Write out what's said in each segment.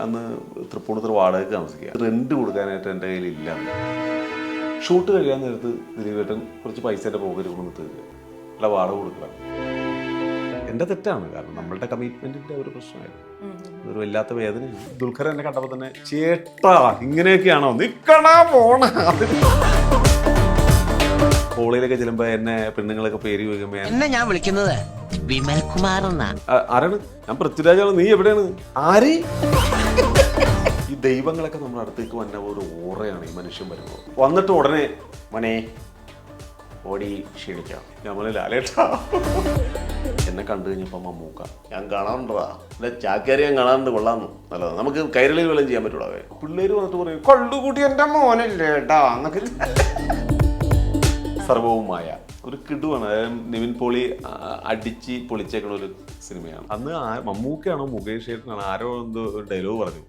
അന്ന് തൃപ്പൂണിത്തുറ വാടകയ്ക്ക് താമസിക്കുക. റെന്റ് കൊടുക്കാനായിട്ട് എൻ്റെ കയ്യിലില്ല. ഷൂട്ട് കഴിയാൻ നേരത്ത് ദിലീപേട്ടൻ കുറച്ച് പൈസ എൻ്റെ പോക്കറ്റ് കൊണ്ടുവന്നിട്ട് തരിക, അല്ല വാടക കൊടുക്കുക. എൻ്റെ തെറ്റാണ്, കാരണം നമ്മളുടെ കമ്മിറ്റ്മെൻറ്റിൻ്റെ ഒരു പ്രശ്നമായിരുന്നു. അതൊരു വല്ലാത്ത വേദനയാണ്. ദുൽഖർ എന്നെ കണ്ടപ്പോൾ തന്നെ ചേട്ടാ ഇങ്ങനെയൊക്കെയാണോ നിക്കണ പോണ. കോളേജിലൊക്കെ ചെല്ലുമ്പോൾ എന്നെ പെണ്ണുങ്ങളൊക്കെ പേര് ചോദിക്കുമ്പോൾ എന്നെ ഞാൻ വിളിക്കുന്നത് വിമൽകുമാർ എന്നാണ്. ആരാണ്? ഞാൻ പൃഥ്വിരാജാണ്. നീ എവിടെയാണ്? ആര്? ഈ ദൈവങ്ങളൊക്കെ നമ്മുടെ അടുത്തേക്ക് വന്ന ഒരു ഓറയാണ് ഈ മനുഷ്യൻ വരുമ്പോൾ. വന്നിട്ട് ഉടനെ മോനെ ഓടി ക്ഷീണിക്കാം. ഞാൻ ലാലേട്ടാ. എന്നെ കണ്ടു കഴിഞ്ഞപ്പോൾ മമ്മൂക്ക ഞാൻ കാണാറുണ്ടാ അല്ലെ ചാക്കേരി ഞാൻ കാണാറുണ്ട്, കൊള്ളാമെന്ന് നല്ലതാണ്, നമുക്ക് കൈരളിയിൽ വല്ലതും ചെയ്യാൻ പറ്റൂടാ. പിള്ളേര് വന്നിട്ട് പറയും കള്ളുകൂട്ടി എൻ്റെ മോനല്ലേട്ടാ എന്നൊക്കെ. സർവവുമായ ഒരു കിടുവാണ്. അതായത് നിവിൻ പോളി അടിച്ച് പൊളിച്ചേക്കണ ഒരു സിനിമയാണ്. അന്ന് മമ്മൂക്കയാണോ മുകേഷ് ചേട്ടനാണോ ആരോ എന്തോ ഒരു ഡയലോഗ് പറഞ്ഞു,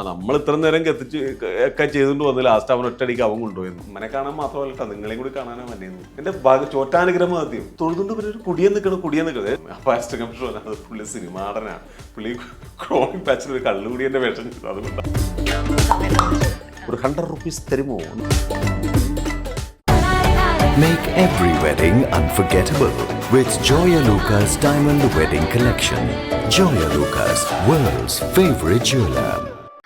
നമ്മൾ ഇത്ര നേരം കത്തിച്ച് ഒക്കെ ചെയ്തുകൊണ്ട് വന്ന് ലാസ്റ്റ് അവൻ ഒറ്റയടിക്ക് അവൻ കൊണ്ടുപോയിരുന്നു. അമ്മനെ കാണാൻ മാത്രമല്ല നിങ്ങളെയും കൂടി കാണാനാണ് വന്നേന്ന്. എൻ്റെ ചോറ്റാനുഗ്രഹം ആദ്യം തൊഴുതുകൊണ്ട് പിന്നെ ഒരു കുടിയെ നിൽക്കുന്നത്. അപ്പോൾ അസിസ്റ്റന്റ് കമ്മീഷണർ പുള്ളി സിനിമാടനാണ്, പുള്ളി ക്രോണിക് പാച്ചിൽ ഒരു കള്ളുകൂടിയൻ്റെ വേഷം ചെയ്തു. അതുകൊണ്ടാണ് ഒരു 100 rupees തരുമോ. Make every wedding unforgettable with Joya Lucas Diamond Wedding Collection. Joya Lucas, world's favorite jeweler.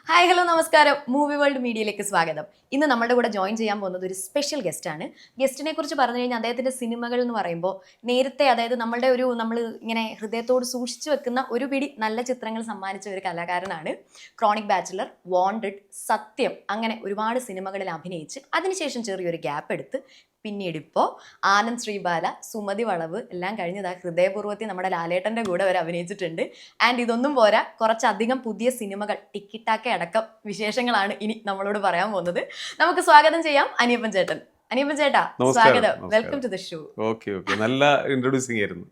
Hi hello നമസ്കാരം, മൂവി വേൾഡ് മീഡിയയിലേക്ക് സ്വാഗതം. ഇന്ന് നമ്മുടെ കൂടെ ജോയിൻ ചെയ്യാൻ പോകുന്നത് ഒരു സ്പെഷ്യൽ ഗസ്റ്റാണ്. ഗസ്റ്റിനെ കുറിച്ച് പറഞ്ഞു കഴിഞ്ഞാൽ അദ്ദേഹത്തിൻ്റെ സിനിമകൾ എന്ന് പറയുമ്പോൾ നേരത്തെ അതായത് നമ്മൾ ഇങ്ങനെ ഹൃദയത്തോട് സൂക്ഷിച്ചു വെക്കുന്ന ഒരു പിടി നല്ല ചിത്രങ്ങൾ സമ്മാനിച്ച ഒരു കലാകാരനാണ്. ക്രോണിക് ബാച്ചിലർ, വാണ്ടഡ്, സത്യം, അങ്ങനെ ഒരുപാട് സിനിമകളിൽ അഭിനയിച്ച് അതിനുശേഷം ചെറിയൊരു ഗ്യാപ്പ് എടുത്ത് പിന്നീട് ഇപ്പോൾ ആനന്ദ് ശ്രീബാല, സുമതി വളവ് എല്ലാം കഴിഞ്ഞതാ ഹൃദയപൂർവ്വത്തിൽ നമ്മുടെ ലാലേട്ടൻ്റെ കൂടെ വരെ അഭിനയിച്ചിട്ടുണ്ട്. ആൻഡ് ഇതൊന്നും പോരാ, കുറച്ചധികം പുതിയ സിനിമകൾ ടിക്കിറ്റാക്കെ അടക്കം വിശേഷങ്ങളാണ് ഇനി നമ്മളോട് പറയാൻ പോകുന്നത്. നമുക്ക് സ്വാഗതം ചെയ്യാം അനിയപ്പൻ ചേട്ടൻ. അനിയപ്പൻ ചേട്ടാ സ്വാഗതം, welcome to the show. Okay, നല്ല ഇൻട്രൊഡ്യൂസിംഗ് ആയിരുന്നു.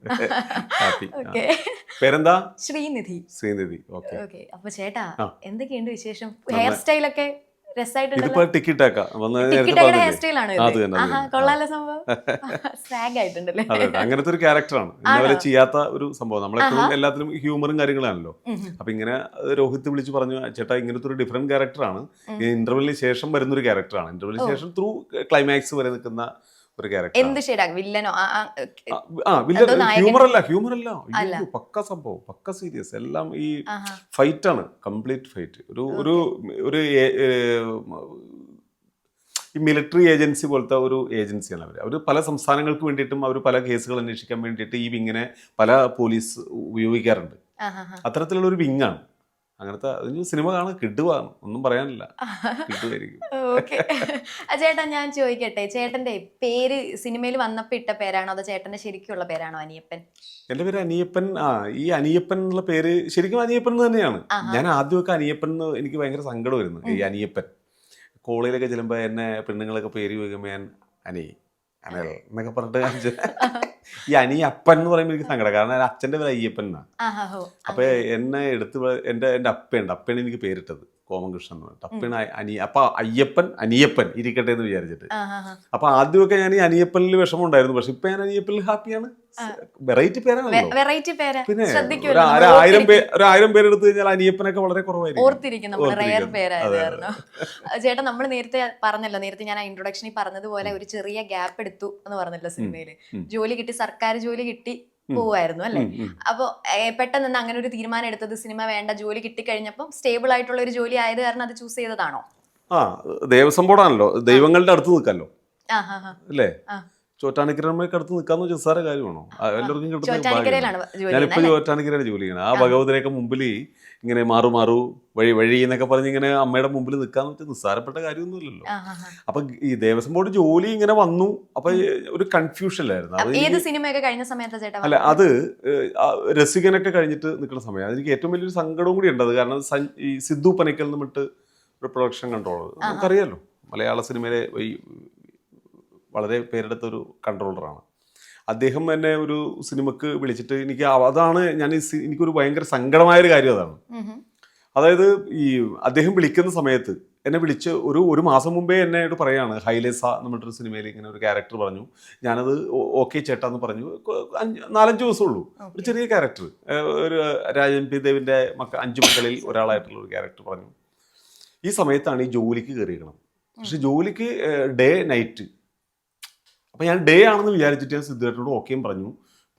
പേരെന്താ? ശ്രീനിധി. ശ്രീനിധി. ഓക്കെ. അപ്പൊ ചേട്ടാ എന്തൊക്കെയുണ്ട് വിശേഷം? ഹെയർ സ്റ്റൈലൊക്കെ ഇതിപ്പോ ടിക്കറ്റ് അങ്ങനത്തെ ഒരു ക്യാരക്ടറാണ്. ഇന്നവരെ ചെയ്യാത്ത ഒരു സംഭവം. നമ്മളെപ്പോഴും എല്ലാത്തിലും ഹ്യൂമറും കാര്യങ്ങളാണല്ലോ. അപ്പൊ ഇങ്ങനെ രോഹിത് വിളിച്ച് പറഞ്ഞു, ചേട്ടാ ഇങ്ങനത്തെ ഒരു ഡിഫറെന്റ് ക്യാരക്ടറാണ്, ഇന്റർവെല്ലിന് ശേഷം വരുന്നൊരു ക്യാരക്ടറാണ്. ഇന്റർവെല്ലിന് ശേഷം ത്രൂ ക്ലൈമാക്സ് വരെ നിൽക്കുന്ന ഒരു ക്യാരക്ടർ. എന്ത് ഷെയ്ഡാ? വില്ലനോ? ഹ്യൂമറല്ല, പക്ക സംഭവം, പക്ക സീരിയസ്. എല്ലാം ഈ ഫൈറ്റ് ആണ്, കംപ്ലീറ്റ് ഫൈറ്റ്. ഒരു ഈ മിലിറ്ററി ഏജൻസി പോലത്തെ ഒരു ഏജൻസിയാണ് അവർ പല സംസ്ഥാനങ്ങൾക്ക് വേണ്ടിയിട്ടും അവർ പല കേസുകൾ അന്വേഷിക്കാൻ വേണ്ടിയിട്ട് ഈ വിങ്ങിനെ പല പോലീസ് ഉപയോഗിക്കാറുണ്ട്. അത്തരത്തിലുള്ള ഒരു വിങ്ങാണ്. അങ്ങനത്തെ സിനിമ കാണാൻ കിട്ടുവാണ്, ഒന്നും പറയാനില്ല, കിട്ടുമായിരിക്കും. ഓക്കെ ചേട്ടാ, ഞാൻ ചോദിക്കട്ടെ, ചേട്ടന്റെ പേര് സിനിമയിൽ വന്നപ്പോ ഇട്ട പേരാണോ അതോ ചേട്ടന്റെ ശരിക്കുള്ള പേരാണോ അനിയപ്പൻ? എന്റെ പേര് അനിയപ്പൻ. ഈ അനിയപ്പൻ എന്നുള്ള പേര് ശരിക്കും അനിയപ്പൻ തന്നെയാണ്. ഞാൻ ആദ്യമൊക്കെ അനിയപ്പൻ എന്ന് എനിക്ക് ഭയങ്കര സങ്കടമായിരുന്നു. ഈ അനിയപ്പൻ കോളേജിലൊക്കെ ചെല്ലുമ്പോൾ എന്നെ പെണ്ണുങ്ങളൊക്കെ പേര് ചോദിക്കുമ്പോൾ ഞാൻ അനൽ എന്നൊക്കെ പറഞ്ഞിട്ട് ഈ അനിയപ്പൻ എന്ന് പറയുമ്പോൾ എനിക്ക് സങ്കടം. കാരണം അച്ഛൻ്റെ പേര് അയ്യപ്പൻ എന്നാണ്. അപ്പൊ എന്നെ എൻ്റെ അപ്പയാണ് എനിക്ക് പേരിട്ടത്, കോമൻകൃഷ്ണൻ എന്ന് പറഞ്ഞിട്ട്. അപ്പയാണ് അപ്പൊ അനിയപ്പൻ ഇരിക്കട്ടെ എന്ന് വിചാരിച്ചിട്ട്. അപ്പൊ ആദ്യമൊക്കെ ഞാൻ ഈ അനിയപ്പനിൽ വിഷമം ഉണ്ടായിരുന്നു. പക്ഷെ ഇപ്പൊ ഞാൻ അനിയപ്പനിൽ ഹാപ്പിയാണ്. വെറൈറ്റി പേരാണല്ലോ. പിന്നെ ഒരു 1000 പേരെടുത്ത് കഴിഞ്ഞാൽ അനിയപ്പനൊക്കെ വളരെ കുറവായിരിക്കും. ചേട്ടാ, നമ്മൾ നേരത്തെ പറഞ്ഞല്ലോ, നേരത്തെ ഞാൻ ഇൻട്രൊഡക്ഷനിൽ പറഞ്ഞതുപോലെ ഒരു ചെറിയ ഗ്യാപ്പ് എടുത്തു എന്ന് പറഞ്ഞല്ലോ സിനിമയില്. ജോലി കിട്ടി, സർക്കാർ ജോലി കിട്ടി പോവായിരുന്നു അല്ലെ? അപ്പൊ പെട്ടെന്ന് അങ്ങനെ ഒരു തീരുമാനം എടുത്തത് സിനിമ വേണ്ട, ജോലി കിട്ടിക്കഴിഞ്ഞപ്പം സ്റ്റേബിൾ ആയിട്ടുള്ള ഒരു ജോലി ആയത് കാരണം അത് ചൂസ് ചെയ്തതാണോ? ദേവസ്വം ബോർഡാണല്ലോ, ദൈവങ്ങളുടെ അടുത്ത് നിൽക്കാമല്ലോ അല്ലേ? ചോറ്റാനിക്കരമ്മയ്ക്ക് അടുത്ത് നിൽക്കാന്ന് നിസ്സാര കാര്യമാണോ? എല്ലാവർക്കും ഞാനിപ്പോ ചോറ്റാനിക്കരയുടെ ജോലി ചെയ്യണം. ആ ഭഗവതിനെയൊക്കെ മുമ്പിൽ ഇങ്ങനെ മാറു വഴി എന്നൊക്കെ പറഞ്ഞ് ഇങ്ങനെ അമ്മയുടെ മുമ്പിൽ നിൽക്കാന്ന് വെച്ചാൽ നിസ്സാരപ്പെട്ട കാര്യമൊന്നുമില്ലല്ലോ. അപ്പൊ ഈ ദേവസ്വം ബോർഡ് ജോലി ഇങ്ങനെ വന്നു. അപ്പൊ ഒരു കൺഫ്യൂഷനിലായിരുന്നു. അല്ല, അത് രസികനൊക്കെ കഴിഞ്ഞിട്ട് നിൽക്കുന്ന സമയം. അതെനിക്ക് ഏറ്റവും വലിയൊരു സങ്കടവും കൂടി ഉണ്ട്. അത് കാരണം ഈ സിദ്ധു പനക്കൽ നിന്നിട്ട് ഒരു പ്രൊഡക്ഷൻ കൺട്രോളർ, നമുക്കറിയാലോ മലയാള സിനിമയിലെ വളരെ പേരെടുത്ത ഒരു കൺട്രോളറാണ് അദ്ദേഹം. എന്നെ ഒരു സിനിമക്ക് വിളിച്ചിട്ട് അതാണ് എനിക്കൊരു ഭയങ്കര സങ്കടമായൊരു കാര്യം അതാണ്. അതായത് ഈ അദ്ദേഹം വിളിക്കുന്ന സമയത്ത് എന്നെ വിളിച്ച് ഒരു മാസം മുമ്പേ എന്നോട് പറയാണ്, ഹൈലേസ നമ്മുടെ ഒരു സിനിമയിൽ ഇങ്ങനെ ഒരു ക്യാരക്ടർ പറഞ്ഞു, ഞാനത് ഓക്കെ ചേട്ടാ എന്ന് പറഞ്ഞു. 4-5 ദിവസമുള്ളൂ. ഒരു ചെറിയ ക്യാരക്ടർ, ഒരു രാജൻ പി ദേവിൻ്റെ 5 മക്കളിൽ ഒരാളായിട്ടുള്ള ഒരു ക്യാരക്ടർ പറഞ്ഞു. ഈ സമയത്താണ് ഈ ജോലിക്ക് കയറിയിരിക്കണം. പക്ഷെ ജോലിക്ക് ഡേ നൈറ്റ്. അപ്പം ഞാൻ ഡേ ആണെന്ന് വിചാരിച്ചിട്ട് ഞാൻ സിദ്ധുവേട്ടനോട് ഓക്കെയും പറഞ്ഞു.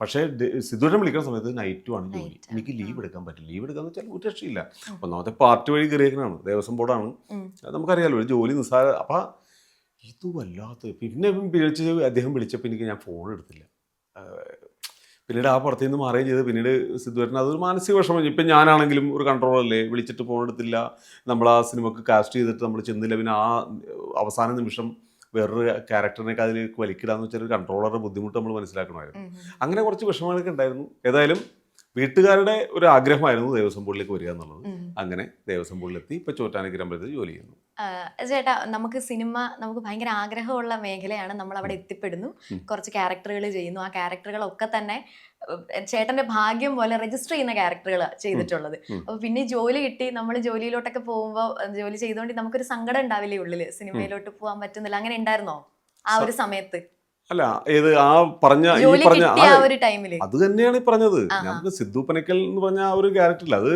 പക്ഷേ സിദ്ധുവേട്ടൻ വിളിക്കുന്ന സമയത്ത് നൈറ്റുമാണ് ജോലി. എനിക്ക് ലീവ് എടുക്കാൻ പറ്റില്ല. ലീവ് എടുക്കാന്ന് വെച്ചാൽ ഒരു രക്ഷയില്ല. ഒന്നാമത്തെ പാർട്ടി വഴി കയറിയേക്കണാണ്, ദേവസ്വം ബോർഡാണ്, നമുക്കറിയാലോ ഒരു ജോലി നിസ്സാര. അപ്പം ഇത് വല്ലാത്ത. പിന്നെ അദ്ദേഹം വിളിച്ചപ്പോൾ ഞാൻ ഫോൺ എടുത്തില്ല. പിന്നീട് ആ പുറത്തു നിന്ന് മാറുകയും ചെയ്ത്. പിന്നീട് സിദ്ധുവേട്ടൻ അതൊരു മാനസിക വിഷമം. ഇപ്പം ഞാനാണെങ്കിലും ഒരു കൺട്രോളല്ലേ, വിളിച്ചിട്ട് ഫോൺ എടുത്തില്ല, നമ്മൾ ആ സിനിമക്ക് കാസ്റ്റ് ചെയ്തിട്ട് നമ്മൾ ചെന്നില്ല, പിന്നെ ആ അവസാന നിമിഷം വേറൊരു ക്യാരക്ടറിനൊക്കെ അതിലേക്ക് വലിക്കിടാന്ന് വെച്ചാൽ ഒരു കൺട്രോളറുടെ ബുദ്ധിമുട്ട് നമ്മൾ മനസ്സിലാക്കണമായിരുന്നു. അങ്ങനെ കുറച്ച് വിഷമങ്ങളൊക്കെ ഉണ്ടായിരുന്നു. ഏതായാലും വീട്ടുകാരുടെ ഒരു ആഗ്രഹമായിരുന്നു ദേവസ്വം ബോർഡിലേക്ക് വരിക എന്നുള്ളത്. അങ്ങനെ ദേവസ്വം ബോർഡിലെത്തി. ഇപ്പൊ ചോറ്റാനിക്കര അമ്പലത്തിൽ ജോലി ചെയ്യുന്നു. ചേട്ടാ, നമുക്ക് സിനിമ നമുക്ക് ഭയങ്കര ആഗ്രഹമുള്ള മേഖലയാണ്. നമ്മൾ അവിടെ എത്തിപ്പെടുന്നു, കുറച്ച് ക്യാരക്ടറുകൾ ചെയ്യുന്നു. ആ ക്യാരക്ടറുകളൊക്കെ തന്നെ ചേട്ടന്റെ ഭാഗ്യം പോലെ രജിസ്റ്റർ ചെയ്യുന്ന ക്യാരക്ടറുകൾ ചെയ്തിട്ടുള്ളത്. അപ്പൊ പിന്നെ ജോലി കിട്ടി, നമ്മൾ ജോലിയിലോട്ടൊക്കെ പോകുമ്പോൾ ജോലി ചെയ്തുകൊണ്ട് നമുക്കൊരു സങ്കടം ഉണ്ടാവില്ലേ ഉള്ളില്, സിനിമയിലോട്ട് പോകാൻ പറ്റുന്നില്ല, അങ്ങനെ ഉണ്ടായിരുന്നോ ആ ഒരു സമയത്ത്? അല്ല, ഏത് ആ പറഞ്ഞ അത് തന്നെയാണ് ഈ പറഞ്ഞത്. ഞാൻ സിദ്ധു പനക്കൽ എന്ന് പറഞ്ഞ ആ ഒരു ക്യാരക്ടറില്ല, അത്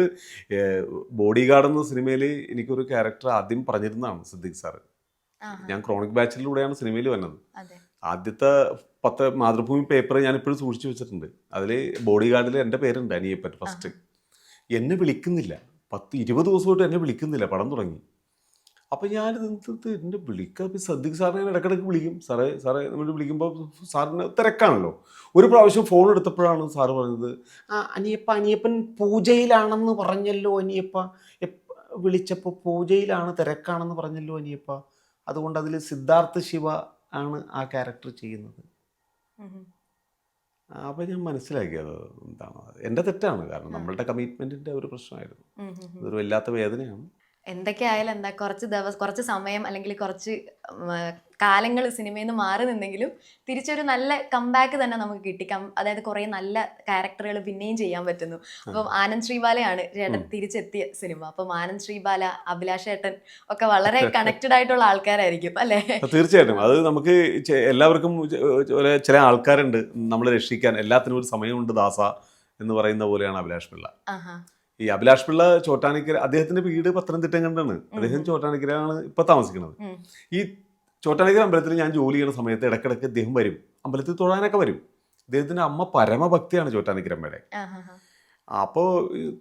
ബോഡി ഗാർഡ് എന്ന സിനിമയിൽ എനിക്കൊരു ക്യാരക്ടർ ആദ്യം പറഞ്ഞിരുന്നതാണ് സിദ്ദിഖ് സാറ്. ഞാൻ ക്രോണിക് ബാച്ചിലൂടെയാണ് സിനിമയിൽ വന്നത്. ആദ്യത്തെ 10 മാതൃഭൂമി പേപ്പർ ഞാൻ ഇപ്പോഴും സൂക്ഷിച്ചു വെച്ചിട്ടുണ്ട്. അതിൽ ബോഡി ഗാർഡിൽ എൻ്റെ പേരുണ്ട്, അനിയപ്പൻ ഫസ്റ്റ്. എന്നെ വിളിക്കുന്നില്ല, 10-20 ദിവസമായിട്ട് എന്നെ വിളിക്കുന്നില്ല. പടം തുടങ്ങി. അപ്പം ഞാനിത് എന്നെ വിളിക്കുക. അപ്പം സിദ്ദിഖ് സാറിനെ ഇടയ്ക്കിടയ്ക്ക് വിളിക്കും. സാറേ നമ്മൾ വിളിക്കുമ്പോൾ സാറിന് തിരക്കാണല്ലോ. ഒരു പ്രാവശ്യം ഫോൺ എടുത്തപ്പോഴാണ് സാറ് പറഞ്ഞത്, അനിയപ്പൻ പൂജയിലാണെന്ന് പറഞ്ഞല്ലോ അനിയപ്പ, വിളിച്ചപ്പോൾ പൂജയിലാണ്, തിരക്കാണെന്ന് പറഞ്ഞല്ലോ അനിയപ്പ, അതുകൊണ്ട് അതിൽ സിദ്ധാർത്ഥ ശിവ ആണ് ആ ക്യാരക്ടർ ചെയ്യുന്നത്. അപ്പം ഞാൻ മനസ്സിലാക്കിയത് എന്താണ്, എൻ്റെ തെറ്റാണ്. കാരണം നമ്മളുടെ കമ്മിറ്റ്മെൻറ്റിൻ്റെ ഒരു പ്രശ്നമായിരുന്നു. അതൊരു വല്ലാത്ത വേദനയാണ്. എന്തൊക്കെ ആയാലും എന്താ, കുറച്ച് സമയം അല്ലെങ്കിൽ കുറച്ച് കാലങ്ങൾ സിനിമയിൽ നിന്ന് മാറി നിന്നെങ്കിലും തിരിച്ചൊരു നല്ല കംബാക്ക് തന്നെ നമുക്ക് കിട്ടി. അതായത് കുറേ നല്ല ക്യാരക്ടറുകൾ പിന്നെയും ചെയ്യാൻ പറ്റുന്നു. അപ്പം ആനന്ദ് ശ്രീബാലയാണ് ചേട്ടൻ തിരിച്ചെത്തിയ സിനിമ. അപ്പം ആനന്ദ് ശ്രീബാല, അഭിലാഷ് ഏട്ടൻ ഒക്കെ വളരെ കണക്റ്റഡ് ആയിട്ടുള്ള ആൾക്കാരായിരിക്കും അല്ലേ? തീർച്ചയായിട്ടും. അത് നമുക്ക് എല്ലാവർക്കും ചില ആൾക്കാരുണ്ട് നമ്മളെ രക്ഷിക്കാൻ. എല്ലാത്തിനും ഒരു സമയമുണ്ട് ദാസ എന്ന് പറയുന്ന പോലെയാണ് അഭിലാഷ് പിള്ള. ഈ അഭിലാഷ് പിള്ള ചോറ്റാനിക്കര, അദ്ദേഹത്തിന്റെ വീട് പത്തനംതിട്ട കണ്ടാണ്. അദ്ദേഹം ചോറ്റാനിക്കരയാണ് ഇപ്പൊ താമസിക്കുന്നത്. ഈ ചോറ്റാനിക്കര അമ്പലത്തിൽ ഞാൻ ജോലി ചെയ്യുന്ന സമയത്ത് ഇടയ്ക്കിടയ്ക്ക് അദ്ദേഹം വരും, അമ്പലത്തിൽ തൊഴാനൊക്കെ വരും. അദ്ദേഹത്തിന്റെ അമ്മ പരമഭക്തിയാണ് ചോറ്റാനിക്കര അമ്മയുടെ. അപ്പോൾ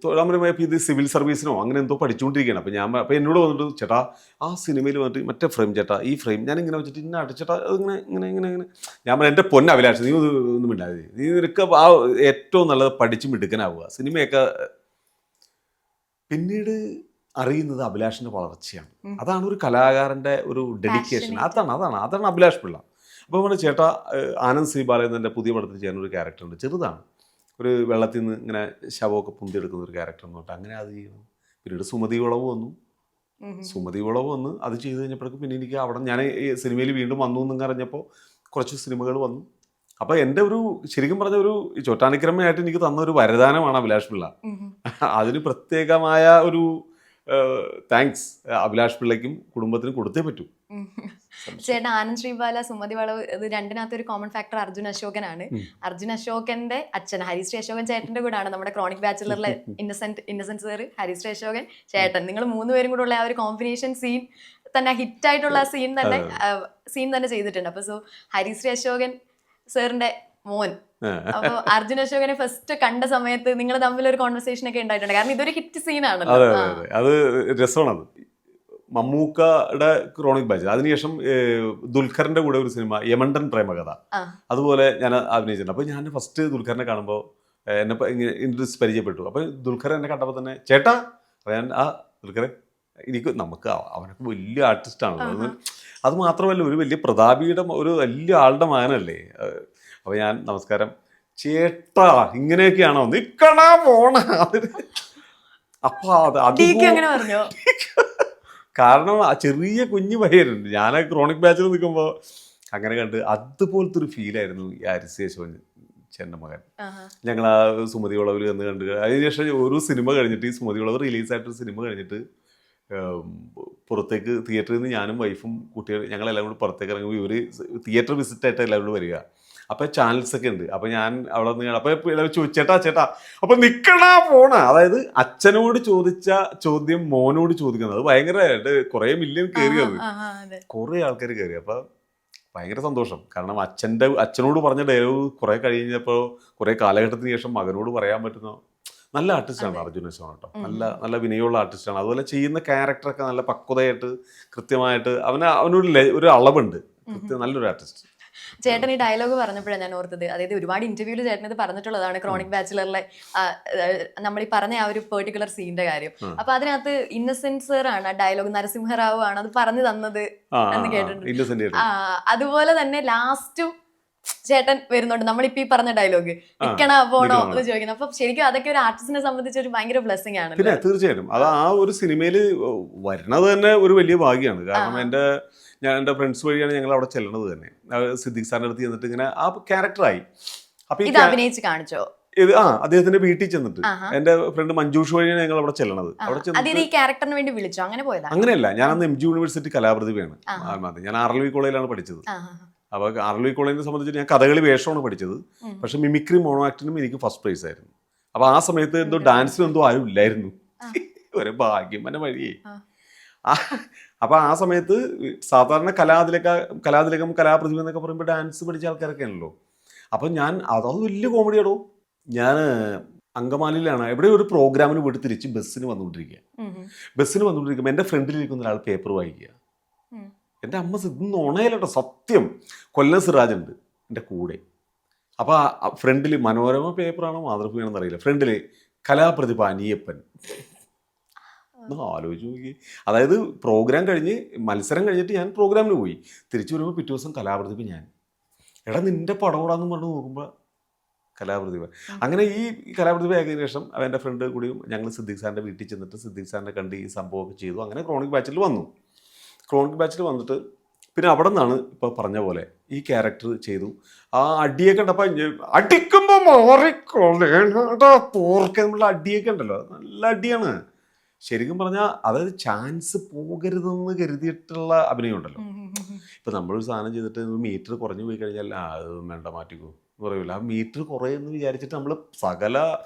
തൊഴാൻ വരുമ്പോൾ ഇത് സിവിൽ സർവീസിനോ അങ്ങനെ എന്തോ പഠിച്ചുകൊണ്ടിരിക്കുകയാണ്. അപ്പോൾ എന്നോട് വന്നിട്ട്, ചേട്ടാ ആ സിനിമയിൽ വന്നിട്ട് മറ്റേ ഫ്രെയിം ചേട്ടാ, ഈ ഫ്രെയിം ഞാൻ ഇങ്ങനെ വെച്ചിട്ട് ഇന്ന അടിച്ചേട്ടാ, ഇങ്ങനെ ഇങ്ങനെ ഇങ്ങനെ ഇങ്ങനെ. ഞാൻ പറഞ്ഞ എൻ്റെ പൊന്ന അഭിലാഷ്, നീ ഒന്നും ഇണ്ടാതെ, നീ നിനക്ക് ആ ഏറ്റവും നല്ലത് പഠിച്ച് മിടുക്കനാവുക. സിനിമയൊക്കെ പിന്നീട് അറിയുന്നത് അഭിലാഷിന്റെ വളർച്ചയാണ്. അതാണ് ഒരു കലാകാരന്റെ ഒരു ഡെഡിക്കേഷൻ. അതാണ് അഭിലാഷ് പിള്ള. അപ്പോൾ പറഞ്ഞു, ചേട്ടാ ആനന്ദ് ശ്രീബാല എന്നെ പുതിയ പടത്തിൽ ചെയ്യാൻ ഒരു ക്യാരക്ടർ ഉണ്ട്, ചെറുതാണ്, ഒരു വെള്ളത്തിൽ നിന്ന് ഇങ്ങനെ ശവമൊക്കെ പൊന്തിയെടുക്കുന്ന ഒരു ക്യാരക്ടർ എന്ന് പറഞ്ഞിട്ട് അങ്ങനെ അത് ചെയ്യണം. പിന്നീട് സുമതി വിളവ് വന്നു. അത് ചെയ്ത് കഴിഞ്ഞപ്പോഴേക്കും പിന്നെ എനിക്ക് അവിടെ ഞാൻ ഈ സിനിമയിൽ വീണ്ടും വന്നു എന്ന് അറിഞ്ഞപ്പോൾ കുറച്ച് സിനിമകൾ വന്നു. അപ്പോൾ എൻ്റെ ഒരു ശരിക്കും പറഞ്ഞ ഒരു ചോറ്റാനിക്കരമ്മയായിട്ട് എനിക്ക് തന്ന ഒരു വരദാനമാണ് അഭിലാഷ് പിള്ള. അതിന് പ്രത്യേകമായ ഒരു താങ്ക്സ് അഭിലാഷ് പിള്ളയ്ക്കും കുടുംബത്തിനും കൊടുത്തേ പറ്റൂ. ചേട്ടൻ ആനന്ദ് ശ്രീബാല, സുമതി വളവ്, ഇത് രണ്ടിനകത്ത് ഒരു കോമൺ ഫാക്ടർ അർജുൻ അശോകനാണ്. അർജുൻ അശോകന്റെ അച്ഛൻ ഹരിശ്രീ അശോകൻ ചേട്ടന്റെ കൂടാണ് നമ്മുടെ ക്രോണിക് ബാച്ചിലറിലെ ഇന്നസെന്റ് സാർ, ഹരിശ്രീ അശോകൻ ചേട്ടൻ. നിങ്ങൾ 3 പേരും കൂടെ ഉള്ള ആ ഒരു കോമ്പിനേഷൻ സീൻ തന്നെ ഹിറ്റായിട്ടുള്ള സീൻ തന്നെ ചെയ്തിട്ടുണ്ട്. അപ്പൊ ഹരിശ്രീ അശോകൻ സാറിന്റെ മോൻ. അപ്പൊ അർജുൻ അശോകനെ ഫസ്റ്റ് കണ്ട സമയത്ത് നിങ്ങൾ തമ്മിൽ ഒരു കോൺവെർസേഷൻ ഒക്കെ ഉണ്ടായിട്ടുണ്ട്, കാരണം ഇതൊരു ഹിറ്റ് സീനാണല്ലോ. അത് രസമാണത്. മമ്മൂക്കയുടെ ക്രോണിക് ബാച്ച്, അതിനുശേഷം ദുൽഖറിന്റെ കൂടെ ഒരു സിനിമ യമണ്ടൻ പ്രേമകഥ, അതുപോലെ ഞാൻ അഭിനയിച്ചിട്ടുണ്ട്. അപ്പോൾ ഞാൻ ഫസ്റ്റ് ദുൽഖറിനെ കാണുമ്പോൾ എന്നെ ഇൻട്രസ്റ്റ് പരിചയപ്പെട്ടു. അപ്പോൾ ദുൽഖർ എന്നെ കണ്ടപ്പോൾ തന്നെ, ചേട്ടാ ഞാൻ ദുൽഖറെ, നമുക്ക് അവനൊക്കെ വലിയ ആർട്ടിസ്റ്റാണല്ലോ. അത് മാത്രമല്ല ഒരു വലിയ പ്രതാപിയുടെ ഒരു വലിയ ആളുടെ മകനല്ലേ. അപ്പോൾ ഞാൻ നമസ്കാരം ചേട്ടാ, ഇങ്ങനെയൊക്കെയാണോ നിക്കണ പോണ. അപ്പൊ കാരണം ആ ചെറിയ കുഞ്ഞു പയ്യനുണ്ട്, ഞാൻ ക്രോണിക് ബാച്ചിൽ നിൽക്കുമ്പോൾ അങ്ങനെ കണ്ട് അതുപോലത്തെ ഒരു ഫീലായിരുന്നു ഈ ഹരിശ്രീ അശോകൻ ചേട്ടൻ്റെ മകൻ. ഞങ്ങൾ ആ സുമതി വളവിൽ എന്ന് കണ്ട് അതിനുശേഷം ഒരു സിനിമ കഴിഞ്ഞിട്ട്, ഈ സുമതി വളവ് റിലീസായിട്ടൊരു സിനിമ കഴിഞ്ഞിട്ട് പുറത്തേക്ക് തിയേറ്ററിൽ നിന്ന് ഞാനും വൈഫും കുട്ടികൾ ഞങ്ങളെല്ലാം കൂടി പുറത്തേക്ക് ഇറങ്ങുമ്പോൾ ഇവർ തിയേറ്റർ വിസിറ്റായിട്ട് എല്ലാവരും കൂടി വരിക. അപ്പോൾ ചാനൽസ് ഒക്കെ ഉണ്ട്. അപ്പോൾ ഞാൻ അവിടെ നിന്ന് അപ്പോൾ എല്ലാവരും ചോദിച്ചേട്ടാ അപ്പോൾ നിൽക്കണാ പോണ. അതായത് അച്ഛനോട് ചോദിച്ച ചോദ്യം മോനോട് ചോദിക്കുന്നത്, അത് ഭയങ്കരമായിട്ട് കുറേ മില്യൺ കയറിയത്, കുറേ ആൾക്കാർ കയറി. അപ്പോൾ ഭയങ്കര സന്തോഷം. കാരണം അച്ഛനോട് പറഞ്ഞ ഡയലോഗ് കുറേ കഴിഞ്ഞപ്പോൾ കുറേ കാലഘട്ടത്തിന് ശേഷം മകനോട് പറയാൻ പറ്റുന്ന നല്ല ആർട്ടിസ്റ്റാണ് അർജുൻ അശോകൻ കേട്ടോ. നല്ല വിനയമുള്ള ആർട്ടിസ്റ്റാണ്. അതുപോലെ ചെയ്യുന്ന ക്യാരക്ടറൊക്കെ നല്ല പക്വതയായിട്ട് കൃത്യമായിട്ട് ഒരു അളവുണ്ട്. നല്ലൊരു ആർട്ടിസ്റ്റ്. ചേട്ടൻ ഈ ഡയലോഗ് പറഞ്ഞപ്പോഴാണ് ഞാൻ ഓർത്തത്. അതായത് ഒരുപാട് ഇന്റർവ്യൂവിൽ ചേട്ടൻ ഇത് പറഞ്ഞിട്ടുള്ളതാണ്, ക്രോണിക് ബാച്ചിലറിലെ നമ്മൾ ഈ പറഞ്ഞ ആ ഒരു പെർട്ടിക്കുലർ സീനിന്റെ കാര്യം. അപ്പൊ അതിനകത്ത് ഇന്നസെന്റ് സർ ആണ് ആ ഡയലോഗ്, നരസിംഹറാവു ആണ് അത് പറഞ്ഞു തന്നത് എന്ന് കേട്ടിട്ടുണ്ട്. അതുപോലെ തന്നെ ലാസ്റ്റും ചേട്ടൻ വരുന്നുണ്ട്, നമ്മളിപ്പോ ഈ പറഞ്ഞ ഡയലോഗ് നിക്കണ പോണോ എന്ന് ചോദിക്കുന്നത്. അപ്പൊ ശരിക്കും അതൊക്കെ ഒരു ആർട്ടിസ്റ്റിനെ സംബന്ധിച്ച് ഒരു ഭയങ്കര ബ്ലെസ്സിംഗ് ആണ്. പിന്നെ തീർച്ചയായിട്ടും അത് ആ ഒരു സിനിമയിൽ വരുന്നത് തന്നെ ഒരു വലിയ ഭാഗ്യമാണ്. കാരണം എൻ്റെ ഫ്രണ്ട്സ് വഴിയാണ് ഞങ്ങൾ അവിടെ ചെല്ലണത് തന്നെ. സിദ്ദിഖ് സാറിന്റെ അടുത്ത് ചെന്നിട്ട് ഇങ്ങനെ ആ ക്യാരക്ടറായി. അപ്പൊ ഇത് അഭിനയിച്ച് കാണിച്ചോ? ഇത് അദ്ദേഹത്തിന്റെ വീട്ടിൽ ചെന്നിട്ട് എന്റെ ഫ്രണ്ട് മഞ്ജൂഷ് വഴിയാണ് ഞങ്ങൾ അവിടെ ചെല്ലണത്. അവിടെ ചെന്നിട്ട് ഈ ക്യാരക്ടറിന് വേണ്ടി വിളിച്ചോ? അങ്ങനെ പോയതാ? അങ്ങനെയല്ല, ഞാൻ അന്ന് MG യൂണിവേഴ്സിറ്റി കലാപ്രതിഭയാണ്. ഞാൻ RLV കോളേജിലാണ് പഠിച്ചത്. അപ്പോൾ RLV കോളേജിനെ സംബന്ധിച്ച് ഞാൻ കഥകളി വേഷമാണ് പഠിച്ചത്. പക്ഷെ മിമിക്രി മോണോ ആക്ടിനും എനിക്ക് ഫസ്റ്റ് പ്രൈസ് ആയിരുന്നു. അപ്പൊ ആ സമയത്ത് എന്തോ ഡാൻസിനും എന്തോ ആരും ഇല്ലായിരുന്നു. ഒരു ഭാഗ്യം എന്നെ വഴിയേ. അപ്പൊ ആ സമയത്ത് സാധാരണ കലാതിലകം കലാപ്രതിഭ എന്നൊക്കെ പറയുമ്പോൾ ഡാൻസ് പഠിച്ച ആൾക്കാരൊക്കെ ആണല്ലോ. അപ്പൊ അത് വലിയ കോമഡിയാണോ. ഞാൻ അങ്കമാലിയിലാണ് എവിടെ ഒരു പ്രോഗ്രാമിന് പോയിട്ട് തിരിച്ച് ബസ്സിന് വന്നുകൊണ്ടിരിക്കുമ്പോൾ എൻ്റെ ഫ്രണ്ടിലിരിക്കുന്ന ഒരാൾ പേപ്പർ വായിക്കുക. എൻ്റെ അമ്മ നുണയല്ലോ സത്യം. കൊല്ലം സിറാജുണ്ട് എൻ്റെ കൂടെ. അപ്പോൾ ഫ്രണ്ടിൽ മനോരമ പേപ്പറാണോ മാതൃഭൂമിയാണെന്ന് അറിയില്ല, ഫ്രണ്ടിൽ കലാപ്രതിഭ അനിയപ്പൻ. ആലോചിച്ച് നോക്കി. അതായത് പ്രോഗ്രാം കഴിഞ്ഞ് മത്സരം കഴിഞ്ഞിട്ട് ഞാൻ പ്രോഗ്രാമിന് പോയി, തിരിച്ചു വരുമ്പോൾ പിറ്റേ ദിവസം കലാപ്രതിഭ ഞാൻ. എടാ നിൻ്റെ പടകൂടാന്ന് പറഞ്ഞു നോക്കുമ്പോൾ കലാപ്രതിഭ. അങ്ങനെ ഈ കലാപ്രതിഭ ആയതിനു ശേഷം എൻ്റെ ഫ്രണ്ട് കൂടിയും ഞങ്ങൾ സിദ്ദിഖ് സാറിൻ്റെ വീട്ടിൽ ചെന്നിട്ട് സിദ്ദിഖ് സാറിനെ കണ്ട് ഈ സംഭവമൊക്കെ ചെയ്തു. അങ്ങനെ ക്രോണിക് ബാച്ചിൽ വന്നിട്ട് പിന്നെ അവിടെ നിന്നാണ് ഇപ്പോൾ പറഞ്ഞ പോലെ ഈ ക്യാരക്ടർ ചെയ്തു. ആ അടിയൊക്കെ ഉണ്ടപ്പോൾ അടിക്കുമ്പോൾ മാറിക്കോളേടാ പോർക്കെ നമ്മളുടെ അടിയൊക്കെ ഉണ്ടല്ലോ, നല്ല അടിയാണ്. ശരിക്കും പറഞ്ഞാൽ അതായത് ചാൻസ് പോകരുതെന്ന് കരുതിയിട്ടുള്ള അഭിനയം ഉണ്ടല്ലോ. ഇപ്പം നമ്മളൊരു സാധനം ചെയ്തിട്ട് മീറ്റർ കുറഞ്ഞു പോയി കഴിഞ്ഞാൽ അത് വേണ്ട മാറ്റിക്കോ എന്ന് പറയൂല. ആ മീറ്റർ കുറയെന്ന് വിചാരിച്ചിട്ട് നമ്മൾ സകല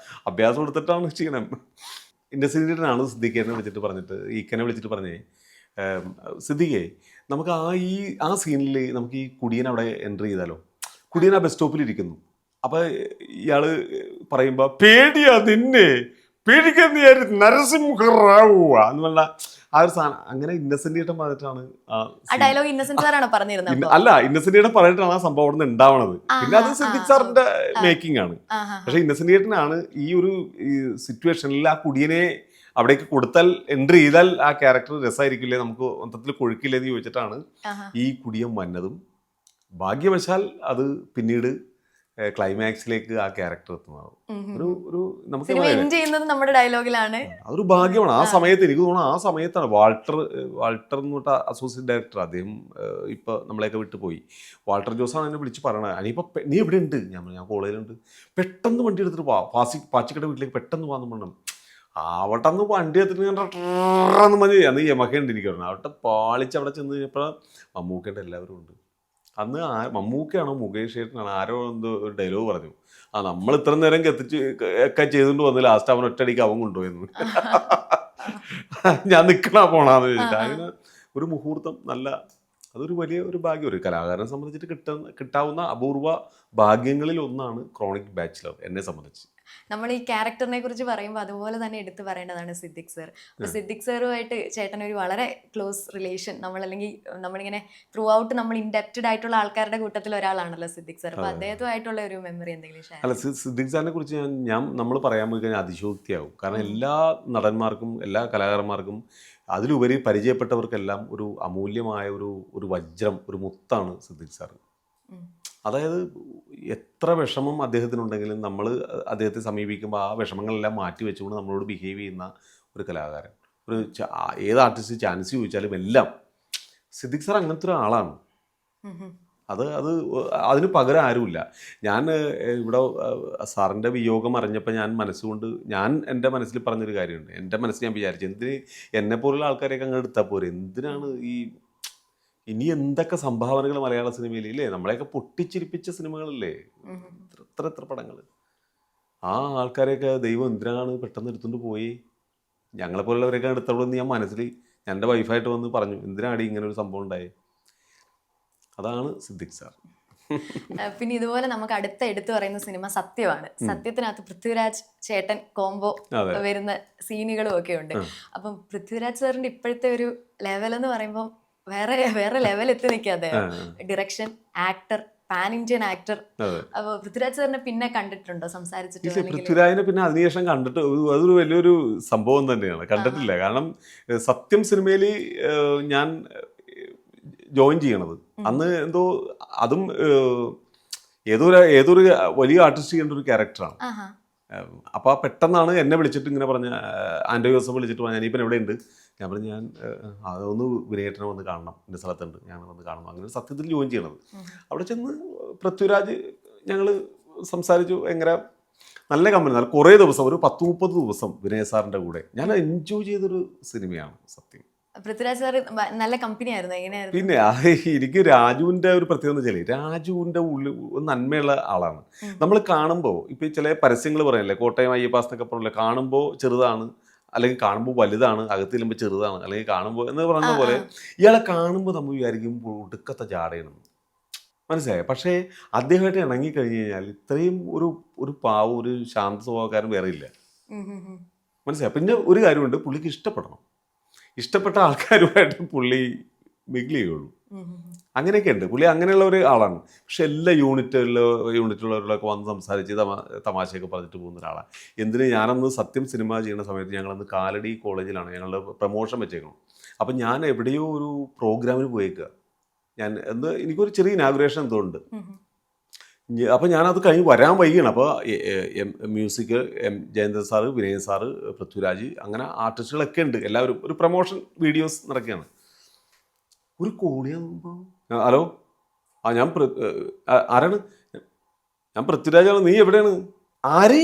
അഭ്യാസം എടുത്തിട്ടാണ് ചെയ്യണം. ഇൻഡസ്ട്രിയിലാണ് സിദ്ദിഖിനെ വിളിച്ചിട്ട് പറഞ്ഞേ, സിദ്ദിഖേ നമുക്ക് ആ സീനിൽ നമുക്ക് ഈ കുടിയൻ അവിടെ എൻട്രി ചെയ്താലോ. കുടിയൻ ആ ബസ് സ്റ്റോപ്പിലിരിക്കുന്നു. അപ്പോൾ ഇയാൾ പറയുമ്പോൾ പേടിയാ നിന്നെ, പേടിക്കുന്ന നരസിംഹറാവു എന്ന് പറഞ്ഞ ആ ഒരു സാധനം. അങ്ങനെ ഇന്നസെന്റ് ഏട്ടൻ പറഞ്ഞിട്ടാണ് അല്ല ഇന്നസെന്റ് ഏട്ടൻ പറഞ്ഞിട്ടാണ് ആ സംഭവം അവിടെ നിന്ന് ഉണ്ടാവണത്. പിന്നെ അത് സിദ്ദിഖ് സാറിന്റെ മേക്കിംഗ് ആണ്. പക്ഷെ ഇന്നസെന്റ് ഏട്ടനാണ് ഈ ഒരു സിറ്റുവേഷനിൽ ആ കുടിയനെ അവിടേക്ക് കൊടുത്താൽ എൻട്രി ചെയ്താൽ ആ ക്യാരക്ടർ രസമായിരിക്കില്ലേ, നമുക്ക് മൊത്തത്തിൽ കൊഴുക്കില്ലേ എന്ന് ചോദിച്ചിട്ടാണ് ഈ കുടിയൻ വന്നതും. ഭാഗ്യവശാൽ അത് പിന്നീട് ക്ലൈമാക്സിലേക്ക് ആ ക്യാരക്ടർ എത്തുന്നത് നമുക്ക് നമ്മുടെ ഡയലോഗിലാണ്. അതൊരു ഭാഗ്യമാണ്. ആ സമയത്ത് എനിക്ക് തോന്നുന്നു ആ സമയത്താണ് വാൾട്ടർ എന്ന് പറഞ്ഞ അസോസിയേറ്റ് ഡയറക്ടർ, അദ്ദേഹം ഇപ്പോൾ നമ്മളെയൊക്കെ വിട്ടു പോയി. വാൾട്ടർ ജോസാണ് എന്നെ വിളിച്ച് പറയണത്, അനിയിപ്പോൾ നീ എവിടെ ഉണ്ട്? ഞാൻ കോളേജിലുണ്ട്, പെട്ടെന്ന് വണ്ടി എടുത്തിട്ട് പാച്ചിക്കട വീട്ടിലേക്ക് പെട്ടെന്ന് പോകാൻ പറഞ്ഞു. അവിടെ നിന്ന് വണ്ടി എടുത്തിട്ട് മതി. അന്ന് യമഹ ഉണ്ട് എനിക്ക് പറഞ്ഞു. അവിടെ പാളിച്ച് അവിടെ ചെന്ന് കഴിഞ്ഞപ്പോൾ മമ്മൂക്കയുടെ എല്ലാവരും ഉണ്ട്. അന്ന് മമ്മൂക്കയാണോ മുകേഷ് ഏട്ടനാണോ ആരോ എന്തോ ഒരു ഡയലോഗ് പറഞ്ഞു, നമ്മൾ ഇത്ര നേരം ഒക്കെ ചെയ്തുകൊണ്ട് വന്ന് ലാസ്റ്റ് അവൻ ഒറ്റയടിക്ക് അവൻ കൊണ്ടുപോയെന്ന്. ഞാൻ പോണാന്ന് ചോദിച്ചിട്ട് അങ്ങനെ ഒരു മുഹൂർത്തം. അതൊരു വലിയ ഒരു ഭാഗ്യം, ഒരു കലാകാരനെ സംബന്ധിച്ചിട്ട് കിട്ടാവുന്ന അപൂർവ ഭാഗ്യങ്ങളിൽ ഒന്നാണ് ക്രോണിക് ബാച്ചിലർ എന്നെ സംബന്ധിച്ച്. നമ്മൾ ഈ ക്യാരക്ടറിനെ കുറിച്ച് പറയുമ്പോൾ അതുപോലെ തന്നെ എടുത്തു പറയേണ്ടതാണ് സിദ്ദിഖ് സർ. അപ്പോൾ സിദ്ദിഖ് സാറുമായിട്ട് ചേട്ടനൊരു വളരെ ക്ലോസ് റിലേഷൻ, നമ്മളിങ്ങനെ ത്രൂ ഔട്ട് നമ്മൾ ഇൻഡെപ്റ്റഡ് ആയിട്ടുള്ള ആൾക്കാരുടെ കൂട്ടത്തിൽ ഒരാളാണല്ലോ സിദ്ദിഖ് സർ. അപ്പോൾ അദ്ദേഹത്തുമായിട്ടുള്ള ഒരു മെമ്മറി എന്തെങ്കിലും ഷെയർ? അല്ല, സിദ്ദിഖ് സാറിനെ കുറിച്ച് നമ്മൾ പറയാൻ പോയി കഴിഞ്ഞാൽ അതിശോക്തിയാവും. കാരണം എല്ലാ നടന്മാർക്കും എല്ലാ കലാകാരന്മാർക്കും അതിലുപരി പരിചയപ്പെട്ടവർക്കെല്ലാം ഒരു അമൂല്യമായ ഒരു വജ്രം, ഒരു മുത്താണ് സിദ്ദിഖ് സാർ. അതായത് എത്ര വിഷമം അദ്ദേഹത്തിനുണ്ടെങ്കിലും നമ്മൾ അദ്ദേഹത്തെ സമീപിക്കുമ്പോൾ ആ വിഷമങ്ങളെല്ലാം മാറ്റി വെച്ചുകൊണ്ട് നമ്മളോട് ബിഹേവ് ചെയ്യുന്ന ഒരു കലാകാരൻ. ഏത് ആർട്ടിസ്റ്റ് ചാൻസ് ചോദിച്ചാലും എല്ലാം സിദ്ദിഖ് സാർ അങ്ങനത്തെ ഒരു ആളാണ്. അതിന് പകരം ആരുമില്ല. ഞാൻ ഇവിടെ സാറിൻ്റെ വിയോഗം അറിഞ്ഞപ്പോൾ ഞാൻ എൻ്റെ മനസ്സിൽ പറഞ്ഞൊരു കാര്യമുണ്ട്. എൻ്റെ മനസ്സിൽ ഞാൻ വിചാരിച്ചു, എന്തിന് എന്നെപ്പോലുള്ള ആൾക്കാരെയൊക്കെ അങ്ങ് എടുത്താൽ പോരെ, എന്തിനാണ് ഇനി എന്തൊക്കെ സംഭാവനകൾ മലയാള സിനിമയിൽ ഇല്ലേ, നമ്മളെയൊക്കെ പൊട്ടിച്ചിരിപ്പിച്ച സിനിമകളല്ലേ, എത്ര പടങ്ങൾ. ആ ആൾക്കാരെയൊക്കെ ദൈവം എന്തിനാണ് പെട്ടെന്ന് എടുത്തുകൊണ്ട് പോയി, ഞങ്ങളെപ്പോലുള്ളവരെയൊക്കെ എടുത്തോളെന്ന് ഞാൻ മനസ്സിൽ എൻ്റെ വൈഫായിട്ട് വന്ന് പറഞ്ഞു, എന്തിനാണ് ഇങ്ങനെ ഒരു സംഭവം ഉണ്ടായത്. അതാണ് സിദ്ദിഖ് സാർ. പിന്നെ ഇതുപോലെ നമുക്ക് അടുത്ത എടുത്തു പറയുന്ന സിനിമ സത്യമാണ്. സത്യത്തിനകത്ത് പൃഥ്വിരാജ് ചേട്ടൻ കോംബോ വരുന്ന സീനുകളും ഒക്കെ ഉണ്ട്. അപ്പം പൃഥ്വിരാജ് സാറിന്റെ ഇപ്പോഴത്തെ ഒരു ലെവൽ എന്ന് പറയുമ്പോൾ വേറെ ലെവൽ എത്തി നിൽക്കാതെ, direction, actor, pan Indian actor. അപ്പൊ പൃഥ്വിരാജ് സാറിനെ പിന്നെ കണ്ടിട്ടുണ്ടോ, സംസാരിച്ചിട്ടുണ്ടോ? പൃഥ്വിരാജിനെ പിന്നെ അതിനുശേഷം കണ്ടിട്ട് അതൊരു വലിയൊരു സംഭവം തന്നെയാണ്. കണ്ടിട്ടില്ല, കാരണം സത്യം സിനിമയിൽ ഞാൻ ജോയിൻ ചെയ്യണത് അന്ന് എന്തോ അതും ഏതൊരു വലിയ ആർട്ടിസ്റ്റ് ചെയ്യേണ്ട ഒരു ക്യാരക്ടറാണ്. അപ്പോൾ പെട്ടെന്നാണ് എന്നെ വിളിച്ചിട്ട് ഇങ്ങനെ പറഞ്ഞ, ആൻഡോ ജോസഫ് വിളിച്ചിട്ട് പറഞ്ഞാൽ ഞാനിപ്പം എവിടെയുണ്ട്. ഞാൻ പറഞ്ഞു, ഞാൻ അതൊന്ന് വിനയേട്ടനെ വന്ന് കാണണം, എൻ്റെ സ്ഥലത്തുണ്ട്, ഞാൻ വന്ന് കാണണം. അങ്ങനെ സത്യത്തിൽ ജോയിൻ ചെയ്യണത്. അവിടെ ചെന്ന് പൃഥ്വിരാജ് ഞങ്ങൾ സംസാരിച്ചു. ഭയങ്കര നല്ല കമ്പനി, നല്ല കുറേ ദിവസം, ഒരു 10-30 ദിവസം വിനയ സാറിൻ്റെ കൂടെ ഞാൻ എൻജോയ് ചെയ്തൊരു സിനിമയാണ് സത്യം. പൃഥ്വിരാജ് സാർ നല്ല കമ്പനി ആയിരുന്നു. എങ്ങനെയായിരുന്നു? പിന്നെ എനിക്ക് രാജുവിൻ്റെ ഒരു പ്രത്യേകത എന്ന് വെച്ചാൽ, രാജുവിൻ്റെ ഉള്ളിൽ നന്മയുള്ള ആളാണ്. നമ്മൾ കാണുമ്പോൾ ഇപ്പം ചില പരസ്യങ്ങൾ പറയല്ലേ, കോട്ടയം അയ്യപ്പാസ് എന്നൊക്കെ പറഞ്ഞില്ലേ, കാണുമ്പോൾ ചെറുതാണ്, അല്ലെങ്കിൽ കാണുമ്പോൾ വലുതാണ്, അകത്ത് ചെല്ലുമ്പോൾ ചെറുതാണ്, അല്ലെങ്കിൽ കാണുമ്പോൾ എന്ന് പറയുന്ന പോലെ ഇയാളെ കാണുമ്പോൾ നമ്മൾ വിചാരിക്കും ഒടുക്കത്തെ ജാടയാണ്, മനസ്സിലായോ? പക്ഷേ അദ്ദേഹമായിട്ട് ഇണങ്ങിക്കഴിഞ്ഞ് കഴിഞ്ഞാൽ ഇത്രയും ഒരു പാവം, ഒരു ശാന്ത സ്വഭാവക്കാരൻ വേറെ ഇല്ല, മനസ്സിലായോ? പിന്നെ ഒരു കാര്യമുണ്ട്, പുള്ളിക്ക് ഇഷ്ടപ്പെടണം. ഇഷ്ടപ്പെട്ട ആൾക്കാരുമായിട്ട് പുള്ളി മിങ്കിൾ ചെയ്യുള്ളൂ. അങ്ങനെയൊക്കെ ഉണ്ട്. പുള്ളി അങ്ങനെയുള്ള ഒരു ആളാണ്. പക്ഷെ എല്ലാ യൂണിറ്റുള്ളവരിലൊക്കെ വന്ന് സംസാരിച്ച് തമാശയൊക്കെ പറഞ്ഞിട്ട് പോകുന്ന ഒരാളാണ്. എന്തിന്, ഞാനന്ന് സത്യം സിനിമ ചെയ്യുന്ന സമയത്ത് ഞങ്ങളന്ന് കാലടി കോളേജിലാണ് ഞങ്ങളുടെ പ്രൊമോഷൻ വെച്ചേക്കണം. അപ്പം ഞാൻ എവിടെയോ ഒരു പ്രോഗ്രാമിന് പോയേക്കുക. എനിക്കൊരു ചെറിയ ഇനാഗുറേഷൻ എന്തോ ഉണ്ട്. അപ്പോൾ ഞാനത് കഴിഞ്ഞ് വരാൻ വൈകിയാണ്. അപ്പോൾ music Jayendran sir, Vinayan sir, Prithviraj, അങ്ങനെ ആർട്ടിസ്റ്റുകളൊക്കെ ഉണ്ട്. എല്ലാവരും ഒരു പ്രൊമോഷൻ വീഡിയോസ് നടക്കുകയാണ്. ഒരു കോളിയാകുമ്പോൾ, ഹലോ, ഞാൻ ആരാണ്? ഞാൻ പൃഥ്വിരാജാണ്. നീ എവിടെയാണ്? ആര്?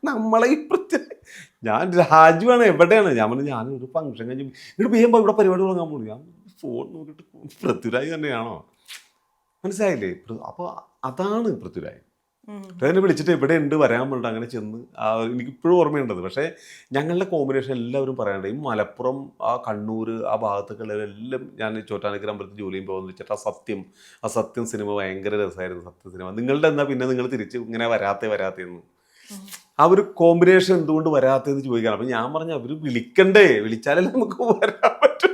നമ്മളെ ഈ ഞാൻ രാജുവാണ്. എവിടെയാണ്? ഞാൻ പറഞ്ഞു, ഞാനൊരു ഫംഗ്ഷൻ കഴിഞ്ഞ് ഇവിടെ ചെയ്യുമ്പോൾ ഇവിടെ പരിപാടി തുടങ്ങാൻ പോകുന്നു. ഞാൻ ഫോൺ നോക്കിയിട്ട് പൃഥ്വിരാജ് തന്നെയാണോ, മനസ്സിലായില്ലേ? അപ്പോൾ അതാണ് പൃഥ്വിരാജ്. എന്നെ വിളിച്ചിട്ട് ഇവിടെ ഉണ്ട്, വരാൻ വേണ്ട, അങ്ങനെ ചെന്ന് എനിക്കിപ്പോഴും ഓർമ്മയുണ്ടത്. പക്ഷേ ഞങ്ങളുടെ കോമ്പിനേഷൻ എല്ലാവരും പറയാനുണ്ട്. ഈ മലപ്പുറം, ആ കണ്ണൂർ, ആ ഭാഗത്തൊക്കെയുള്ളവരെല്ലാം, ഞാൻ ചോറ്റാനിക്കര അമ്പലത്തിൽ ജോലി ചെയ്യുമ്പോൾ വെച്ചിട്ട് ആ സത്യം സിനിമ ഭയങ്കര രസമായിരുന്നു. സത്യം സിനിമ നിങ്ങളുടെ എന്നാ പിന്നെ നിങ്ങൾ തിരിച്ച് ഇങ്ങനെ വരാത്തേന്ന് ആ ഒരു കോമ്പിനേഷൻ എന്തുകൊണ്ട് വരാത്തേന്ന് ചോദിക്കണം. അപ്പം ഞാൻ പറഞ്ഞു, അവർ വിളിച്ചാലല്ലേ നമുക്ക് വരാൻ പറ്റും.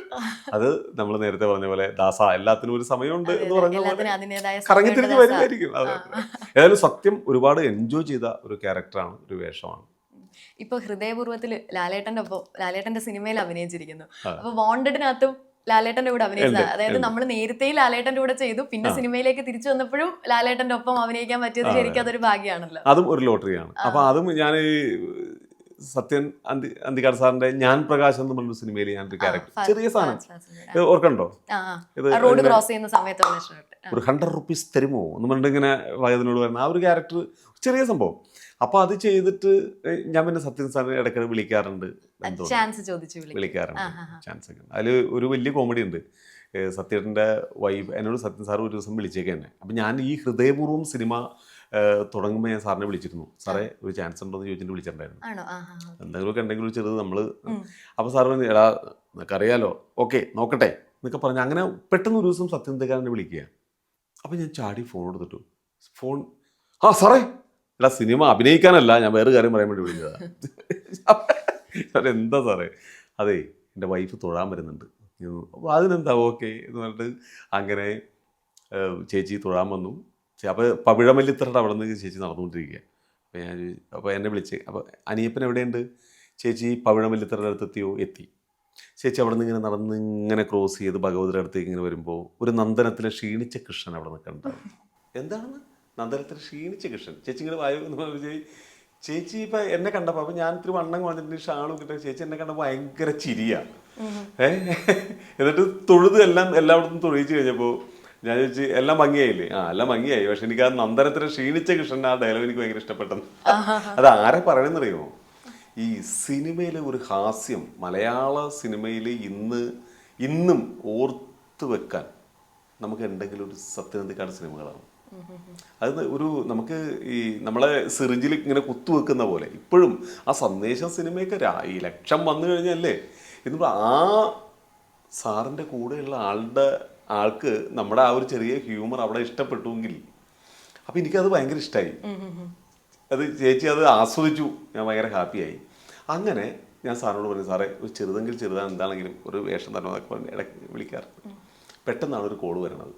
അത് നമ്മൾ നേരത്തെ പറഞ്ഞ പോലെ ദാസ, എല്ലാത്തിനും ഒരു സമയമുണ്ട് എന്ന് പറഞ്ഞ പോലെ കറങ്ങി തിരിഞ്ഞ് വരുമായിരിക്കും. അതെ, ഏതായാലും സത്യം ഒരുപാട് എൻജോയ് ചെയ്ത ഒരു ക്യാരക്ടറാണ്, ഒരു വേഷമാണ്. ഇപ്പൊ ഹൃദയപൂർവ്വത്തിൽ ലാലേട്ടന്റെ സിനിമയിൽ അഭിനയിച്ചിരിക്കുന്നു. അപ്പൊ വോണ്ടഡിനകത്തും ലാലേട്ടന്റെ കൂടെ അഭിനയിച്ചത്, അതായത് നമ്മൾ നേരത്തെ ലാലേട്ടന്റെ കൂടെ ചെയ്തു, പിന്നെ സിനിമയിലേക്ക് തിരിച്ചു വന്നപ്പോഴും ലാലേട്ടന്റെ ഒപ്പം അഭിനയിക്കാൻ പറ്റിയത് ശരിക്കും അതൊരു ഭാഗ്യമാണല്ലോ. അതും ഒരു ലോട്ടറിയാണ്. അപ്പൊ അതും ഞാൻ സത്യൻ അന്തിക്കാട് സാറിന്റെ ഞാൻ പ്രകാശ് എന്ന് പറഞ്ഞൊരു സിനിമയിൽ ഞാനൊരു ക്യാരക്ടർ, ചെറിയ സാധനം ഓർക്കണ്ടോ, റോഡ് ക്രോസ് ചെയ്യുന്ന സമയത്ത് ഒരു 100 rupees തരുമോ എന്ന് പറഞ്ഞിട്ട് ഇങ്ങനെ വയതിനോട് വരുന്ന ആ ഒരു ക്യാരക്ടർ, ചെറിയ സംഭവം. അപ്പൊ അത് ചെയ്തിട്ട് ഞാൻ പിന്നെ സത്യൻ സാറിനെ ഇടയ്ക്കിടെ വിളിക്കാറുണ്ട്, വിളിക്കാറുണ്ട്. ചാൻസ് ഒക്കെ അതിൽ ഒരു വലിയ കോമഡി ഉണ്ട്. സത്യന്റെ വൈഫ് എന്നോട് സത്യൻ സാർ ഒരു ദിവസം വിളിച്ചേക്ക് തന്നെ. അപ്പം ഞാൻ ഈ ഹൃദയപൂർവ്വം സിനിമ തുടങ്ങുമ്പോൾ ഞാൻ സാറിനെ വിളിച്ചിരുന്നു. സാറേ ഒരു ചാൻസ് ഉണ്ടോ എന്ന് ചോദിച്ചിട്ട് വിളിച്ചിട്ടുണ്ടായിരുന്നു. എന്തെങ്കിലുമൊക്കെ ഉണ്ടെങ്കിൽ ഒരു ചെറുത് നമ്മൾ. അപ്പോൾ സാർ പറഞ്ഞു, എടാ നിനക്കറിയാലോ, ഓക്കെ നോക്കട്ടെ എന്നൊക്കെ പറഞ്ഞ് അങ്ങനെ പെട്ടെന്ന് ഒരു ദിവസം സത്യന്തക്കാരനെ വിളിക്കുക. അപ്പം ഞാൻ ചാടി ഫോൺ എടുത്തിട്ടു. സാറേ, എടാ സിനിമ അഭിനയിക്കാനല്ല, ഞാൻ വേറെ കാര്യം പറയാൻ വേണ്ടി വിളിച്ചതാണ്. എന്താ സാറേ? അതെ, എൻ്റെ വൈഫ് തൊഴാൻ വരുന്നുണ്ട്. അപ്പോൾ അതിനെന്താ ഓക്കെ എന്ന് പറഞ്ഞിട്ട് അങ്ങനെ ചേച്ചി തൊഴാൻ വന്നു. അപ്പോൾ പവിഴമല്ലിത്തറയുടെ അവിടെ നിന്ന് ചേച്ചി നടന്നുകൊണ്ടിരിക്കുക. അപ്പോൾ എന്നെ വിളിച്ച്, അപ്പോൾ അനിയപ്പൻ എവിടെയുണ്ട്? ചേച്ചി പവിഴമല്ലിത്തറയുടെ അടുത്തെത്തിയോ? എത്തി. ചേച്ചി അവിടെ നിന്ന് ഇങ്ങനെ നടന്ന് ഇങ്ങനെ ക്രോസ് ചെയ്ത് ഭഗവതിയുടെ അടുത്തേക്ക് ഇങ്ങനെ വരുമ്പോൾ ഒരു നന്ദനത്തിലെ ക്ഷീണിച്ച കൃഷ്ണൻ അവിടെ നിൽക്കണ്ടാവും. എന്താണ് നന്ദനത്തിലെ ക്ഷീണിച്ച കൃഷ്ണൻ? ചേച്ചി ഇങ്ങനെ വായു എന്ന് പറഞ്ഞ ചേച്ചി ഇപ്പം എന്നെ കണ്ടപ്പോൾ, അപ്പം ഞാൻ ഇത്തിരി വണ്ണം വന്നിട്ട് ഷാളും കിട്ടുക, ചേച്ചി എന്നെ കണ്ടപ്പോൾ ഭയങ്കര ചിരിയാണ്. എന്നിട്ട് തൊഴുത് എല്ലായിടത്തും തൊഴിച്ച് കഴിഞ്ഞപ്പോൾ ഞാൻ ചോദിച്ചു എല്ലാം ഭംഗിയായില്ലേ? എല്ലാം ഭംഗിയായി, പക്ഷെ എനിക്ക് ആ നന്ദനത്തിന് ക്ഷീണിച്ച കൃഷ്ണൻ ആ ഡയലോഗ് എനിക്ക് ഭയങ്കര ഇഷ്ടപ്പെട്ടെന്ന്. അത് ആരെ പറയണെന്നറിയുമോ? ഈ സിനിമയിലെ ഒരു ഹാസ്യം മലയാള സിനിമയിൽ ഇന്നും ഓർത്തു വെക്കാൻ നമുക്ക് എന്തെങ്കിലും ഒരു സത്യനന്ദിക്കാട് സിനിമകളാണ്. അത് നമുക്ക് ഈ നമ്മളെ സിറിഞ്ചിൽ ഇങ്ങനെ കുത്തുവെക്കുന്ന പോലെ ഇപ്പോഴും ആ സന്ദേശം സിനിമയൊക്കെ ഈ ലക്ഷം വന്നു കഴിഞ്ഞല്ലേ എന്നിട്ട് ആ സാറിൻ്റെ കൂടെയുള്ള ആൾക്ക് നമ്മുടെ ആ ഒരു ചെറിയ ഹ്യൂമർ അവിടെ ഇഷ്ടപ്പെട്ടുവെങ്കിൽ അപ്പം എനിക്കത് ഭയങ്കര ഇഷ്ടമായി. അത് ചേച്ചി അത് ആസ്വദിച്ചു, ഞാൻ ഭയങ്കര ഹാപ്പിയായി. അങ്ങനെ ഞാൻ സാറിനോട് പറഞ്ഞു, സാറേ ഒരു ചെറുതെങ്കിൽ ചെറുതാണ് എന്താണെങ്കിലും ഒരു വേഷം തന്നെ എന്നൊക്കെ പറഞ്ഞ് ഇടയ്ക്ക് വിളിക്കാറുണ്ട്. പെട്ടെന്നാണ് ഒരു കോള് വരണത്.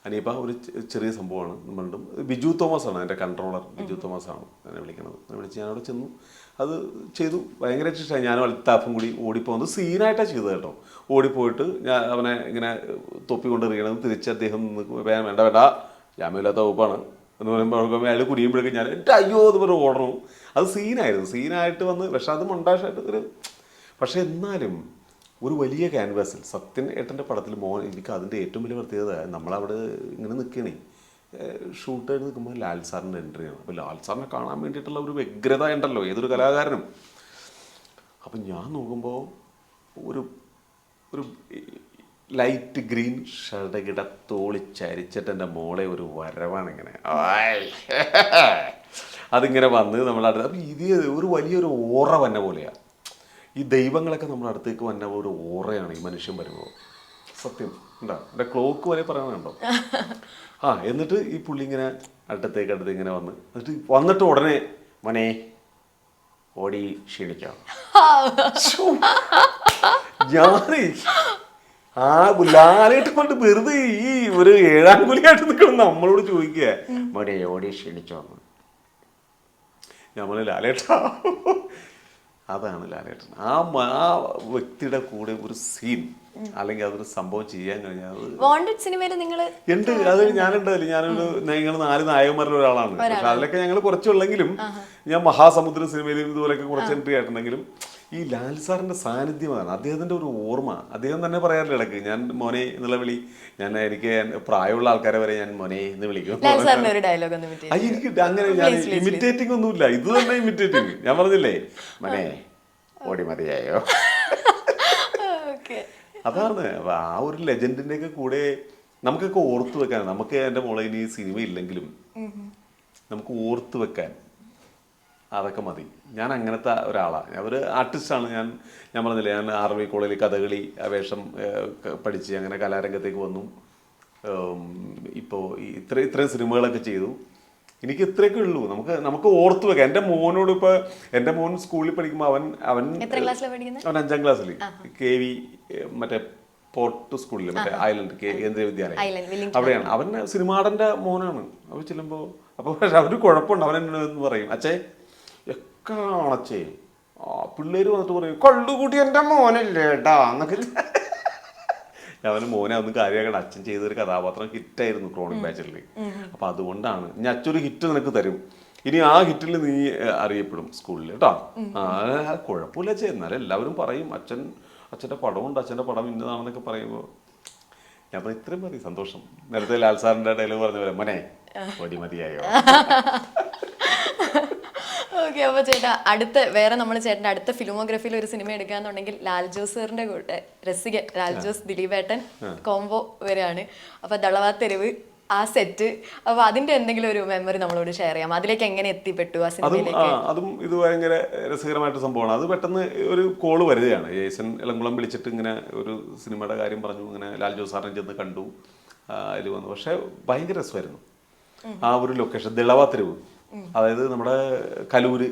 അനിയപ്പ ഒരു ചെറിയ സംഭവമാണ് നമ്മളുടെ ബിജു തോമസ് ആണ് എൻ്റെ കൺട്രോളർ. ബിജു തോമസ് ആണ് എന്നെ വിളിക്കണത്. വിളിച്ച് ഞാനവിടെ ചെന്നു, അത് ചെയ്തു. ഭയങ്കര ഇഷ്ടമായി. ഞാനും അൽത്താഫും കൂടി ഓടിപ്പോകുന്നത് സീനായിട്ടാണ് ചെയ്തത് കേട്ടോ. ഓടിപ്പോയിട്ട് ഞാൻ അവനെ ഇങ്ങനെ തൊപ്പി കൊണ്ടെറിയണം, തിരിച്ച് അദ്ദേഹം വേണ്ട ജാമ്യമില്ലാത്ത വകുപ്പാണ് എന്ന് പറയുമ്പോൾ അയാൾ കുടിയുമ്പോഴേക്കും ഞാൻ അയ്യോ എന്ന് പറഞ്ഞ് ഓടണം. അത് സീനായിരുന്നു. സീനായിട്ട് വന്ന് പക്ഷെ അത് മൊണ്ടാഷായിട്ട് ഒരു പക്ഷെ എന്നാലും ഒരു വലിയ ക്യാൻവാസിൽ സത്യൻ ഏട്ടൻ്റെ പടത്തിൽ എനിക്ക് അതിൻ്റെ ഏറ്റവും വലിയ പ്രത്യേകത നമ്മളവിടെ ഇങ്ങനെ നിൽക്കണേ ഷൂട്ടായിട്ട് നിൽക്കുമ്പോൾ ലാൽ സാറിൻ്റെ എൻട്രിയാണ്. അപ്പോൾ ലാൽ സാറിനെ കാണാൻ വേണ്ടിയിട്ടുള്ള ഒരു വ്യഗ്രത ഉണ്ടല്ലോ ഏതൊരു കലാകാരനും. അപ്പം ഞാൻ നോക്കുമ്പോൾ ഒരു ലൈറ്റ് ഗ്രീൻ ഷർട്ടകിട തോളിച്ചരിച്ചിട്ട് എൻ്റെ മോളെ ഒരു വരവാണ് ഇങ്ങനെ അതിങ്ങനെ വന്ന് നമ്മളടുത്ത്. അപ്പം ഇത് ഒരു വലിയൊരു ഓറ വന്ന പോലെയാണ്. ഈ ദൈവങ്ങളൊക്കെ നമ്മുടെ അടുത്തേക്ക് വന്ന ഒരു ഓറയാണ് ഈ മനുഷ്യൻ വരുമ്പോൾ. സത്യം ഉണ്ടാ എൻ്റെ ക്ലോക്ക് വരെ പറയണുണ്ടോ. എന്നിട്ട് ഈ പുള്ളി ഇങ്ങനെ അടുത്തേക്ക് ഇങ്ങനെ വന്നിട്ട് ഉടനെ മോനെ ഓടി ക്ഷീണിക്കാം. ഞാനേ ലാലേട്ട് കൊണ്ട് വെറുതെ ഈ ഒരു 7-ാം കുലിയായിട്ട് നിൽക്കണം നമ്മളോട് ചോദിക്കുക മോനെ ഓടി ക്ഷീണിച്ചോ. നമ്മൾ ലാലേട്ടാ അതാണ് ലാലേട്ടൻ. ആ വ്യക്തിയുടെ കൂടെ ഒരു സീൻ അല്ലെങ്കിൽ അതൊരു സംഭവം ചെയ്യാൻ കഴിഞ്ഞാൽ ഉണ്ട്. അത് ഞാനുണ്ടല്ലോ, ഞങ്ങൾ 4 നായകന്മാരിൽ ഒരാളാണ്. പക്ഷെ അതിലൊക്കെ ഞങ്ങൾ കുറച്ചുള്ളെങ്കിലും ഞാൻ മഹാസമുദ്ര സിനിമയിലും ഇതുപോലെയൊക്കെ കുറച്ച് എൻട്രി ആയിട്ടുണ്ടെങ്കിലും ഈ ലാൽ സാറിന്റെ സാന്നിധ്യമാണ്. അദ്ദേഹത്തിന്റെ ഒരു ഓർമ്മ. അദ്ദേഹം തന്നെ പറയാറില്ല ഇടയ്ക്ക് ഞാൻ മോനെ എന്നുള്ള വിളി. എനിക്ക് പ്രായമുള്ള ആൾക്കാരെ വരെ ഞാൻ മോനെ എന്ന് വിളിക്കും. എനിക്ക് അങ്ങനെ ഞാൻ ഇമിറ്റേറ്റിംഗ് ഒന്നുമില്ല, ഇത് തന്നെ ഇമിറ്റേറ്റിംഗ്. ഞാൻ പറഞ്ഞില്ലേ മോനെ ഓടി മതിയായോ. അതാണ് ആ ഒരു ലെജൻഡിന്റെ ഒക്കെ കൂടെ നമുക്കൊക്കെ ഓർത്തു വെക്കാൻ. നമുക്ക് എൻ്റെ മോളെ ഇനി സിനിമ ഇല്ലെങ്കിലും നമുക്ക് ഓർത്തു വെക്കാൻ അതൊക്കെ മതി. ഞാൻ അങ്ങനത്തെ ഒരാളാണ്. ഒരു ആർട്ടിസ്റ്റാണ്. ഞാൻ പറഞ്ഞില്ലേ, ഞാൻ ആർമി കോളേജിൽ കഥകളി വേഷം പഠിച്ച് അങ്ങനെ കലാരംഗത്തേക്ക് വന്നു. ഇപ്പോൾ ഇത്രയും സിനിമകളൊക്കെ ചെയ്തു. എനിക്ക് ഇത്രയൊക്കെ ഉള്ളൂ. നമുക്ക് ഓർത്തു വെക്കാം. എൻ്റെ മോനോട് ഇപ്പോൾ എൻ്റെ മോൻ സ്കൂളിൽ പഠിക്കുമ്പോൾ അവൻ 5ാം ക്ലാസ്സിൽ KV മറ്റേ പോർട്ട് സ്കൂളിൽ മറ്റേ ഐലൻഡ് കേന്ദ്രീയ വിദ്യാലയം അവിടെയാണ്. അവൻ സിനിമാടൻ്റെ മോനാണ്. അവൻ ചെല്ലുമ്പോൾ അപ്പോൾ പക്ഷെ അവന് കുഴപ്പമുണ്ട്. അവൻ എന്നോട് പറയും അച്ഛേ അണച്ചേ പിള്ളേര് വന്നിട്ട് പറയും കള്ളുകൂട്ടി എൻ്റെ മോനല്ലേ ഏട്ടാ എന്നൊക്കെ. അവന് മോനെ ഒന്നും കാര്യമാക്കണം. അച്ഛൻ ചെയ്തൊരു കഥാപാത്രം ഹിറ്റായിരുന്നു ക്രോണിക് ബാച്ചിൽ. അപ്പൊ അതുകൊണ്ടാണ് ഞാൻ അച്ഛനൊരു ഹിറ്റ് നിനക്ക് തരും, ഇനി ആ ഹിറ്റിൽ നീ അറിയപ്പെടും സ്കൂളിൽ കേട്ടോ. കുഴപ്പമില്ല അച്ഛൻ. എന്നാലും എല്ലാവരും പറയും അച്ഛൻ്റെ പടമുണ്ട്, അച്ഛൻ്റെ പടം ഇന്നതാണെന്നൊക്കെ പറയുമ്പോൾ ഞാൻ ഇത്രയും മതി സന്തോഷം. നേരത്തെ ലാൽ സാറിന്റെ ഡയലോഗ് പറഞ്ഞ പോലെ മോനെ ഓടി മതിയായോ. ഓക്കെ. അപ്പോൾ ചേട്ടാ വേറെ നമ്മൾ ചേട്ടൻ്റെ അടുത്ത ഫിലിമോഗ്രഫിയിൽ ഒരു സിനിമ എടുക്കുകയാണെന്നുണ്ടെങ്കിൽ ലാൽ ജോസ് സാറിൻ്റെ കൂടെ രസികൻ ലാൽ ജോസ് ദിലീപേട്ടൻ കോംബോ വരെയാണ്. അപ്പോൾ ദളവാത്തെരുവ് ആ സെറ്റ്, അപ്പോൾ അതിന്റെ എന്തെങ്കിലും ഒരു മെമ്മറി നമ്മളോട് ഷെയർ ചെയ്യാം. അതിലേക്ക് എങ്ങനെ എത്തിപ്പെട്ടു ആ സിനിമയിലേക്ക്? അതും ഇത് ഭയങ്കര രസകരമായിട്ട് സംഭവമാണ്. അത് പെട്ടെന്ന് ഒരു കോള് വരികയാണ്. ജേസൺ ഇളംകുളം വിളിച്ചിട്ട് ഇങ്ങനെ ഒരു സിനിമയുടെ കാര്യം പറഞ്ഞു. ഇങ്ങനെ ലാൽ ജോസ് സാറിനെ ചെന്ന് കണ്ടു, അതിൽ വന്നു. പക്ഷെ ഭയങ്കര രസമായിരുന്നു ആ ഒരു ലൊക്കേഷൻ. ദളവാത്തെരുവ്, അതായത് നമ്മുടെ കലൂര്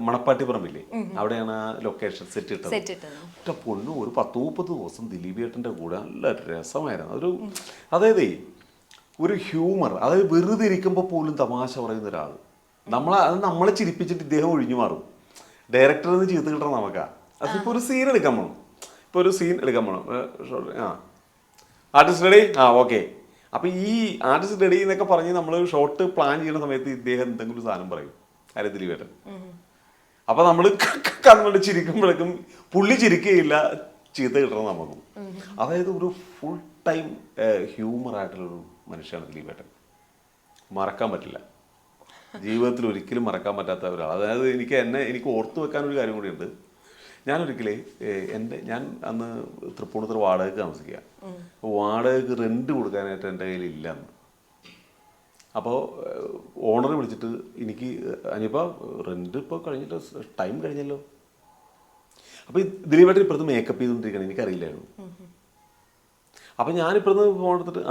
മണപ്പാട്ടിപ്പുറമില്ലേ, അവിടെയാണ് ആ ലൊക്കേഷൻ സെറ്റ് ഇട്ടത്. പൊണ്ണു ഒരു 10-30 ദിവസം ദിലീപേട്ടൻ്റെ കൂടെ നല്ല രസമായിരുന്നു. അതായത് ഒരു ഹ്യൂമർ, അതായത് വെറുതെ ഇരിക്കുമ്പോൾ പോലും തമാശ പറയുന്ന ഒരാൾ. നമ്മളെ ചിരിപ്പിച്ചിട്ട് ഇദ്ദേഹം ഒഴിഞ്ഞു മാറും. ഡയറക്ടറിൽ നിന്ന് ചീത്ത കിട്ടണം നമുക്കാ. അതിപ്പോൾ ഒരു സീൻ എടുക്കാൻ പോകണം. Artist ready, okay. അപ്പം ഈ ആർട്ടിസ്റ്റ് റെഡി എന്നൊക്കെ പറഞ്ഞ് നമ്മൾ ഷോട്ട് പ്ലാൻ ചെയ്യുന്ന സമയത്ത് ഇദ്ദേഹം എന്തെങ്കിലും സാധനം പറയും, ആരെ ദിലീപേട്ടൻ. അപ്പം നമ്മൾ കണ്ണുകൊണ്ട് ചിരിക്കുമ്പോഴേക്കും പുള്ളി ചിരിക്കുകയില്ല, ചീത്ത കിട്ടണം നമുക്കും. അതായത് ഒരു ഫുൾ ടൈം ഹ്യൂമറായിട്ടുള്ളൊരു മനുഷ്യനാണ് ദിലീപേട്ടൻ. മറക്കാൻ പറ്റില്ല, ജീവിതത്തിൽ ഒരിക്കലും മറക്കാൻ പറ്റാത്ത ഒരാൾ. അതായത് എനിക്ക് ഓർത്തു വെക്കാനൊരു കാര്യം കൂടിയുണ്ട്. ഞാൻ അന്ന് തൃപ്പൂണിത്തുറ വാടകയ്ക്ക് താമസിക്കുക. വാടകയ്ക്ക് റെൻറ്റ് കൊടുക്കാനായിട്ട് എൻ്റെ കയ്യിലില്ല അന്ന്. അപ്പോൾ ഓണർ വിളിച്ചിട്ട് എനിക്ക് അനിയപ്പോൾ റെൻറ്റ് ഇപ്പോൾ കഴിഞ്ഞിട്ട് ടൈം കഴിഞ്ഞല്ലോ. അപ്പോൾ ഈ ദിലീപേട്ടൻ ഇപ്പുറത്ത് മേക്കപ്പ് ചെയ്തുകൊണ്ടിരിക്കണം, എനിക്കറിയില്ലായിരുന്നു. അപ്പം ഞാനിപ്പുറത്ത് ഫോൺ എടുത്തിട്ട്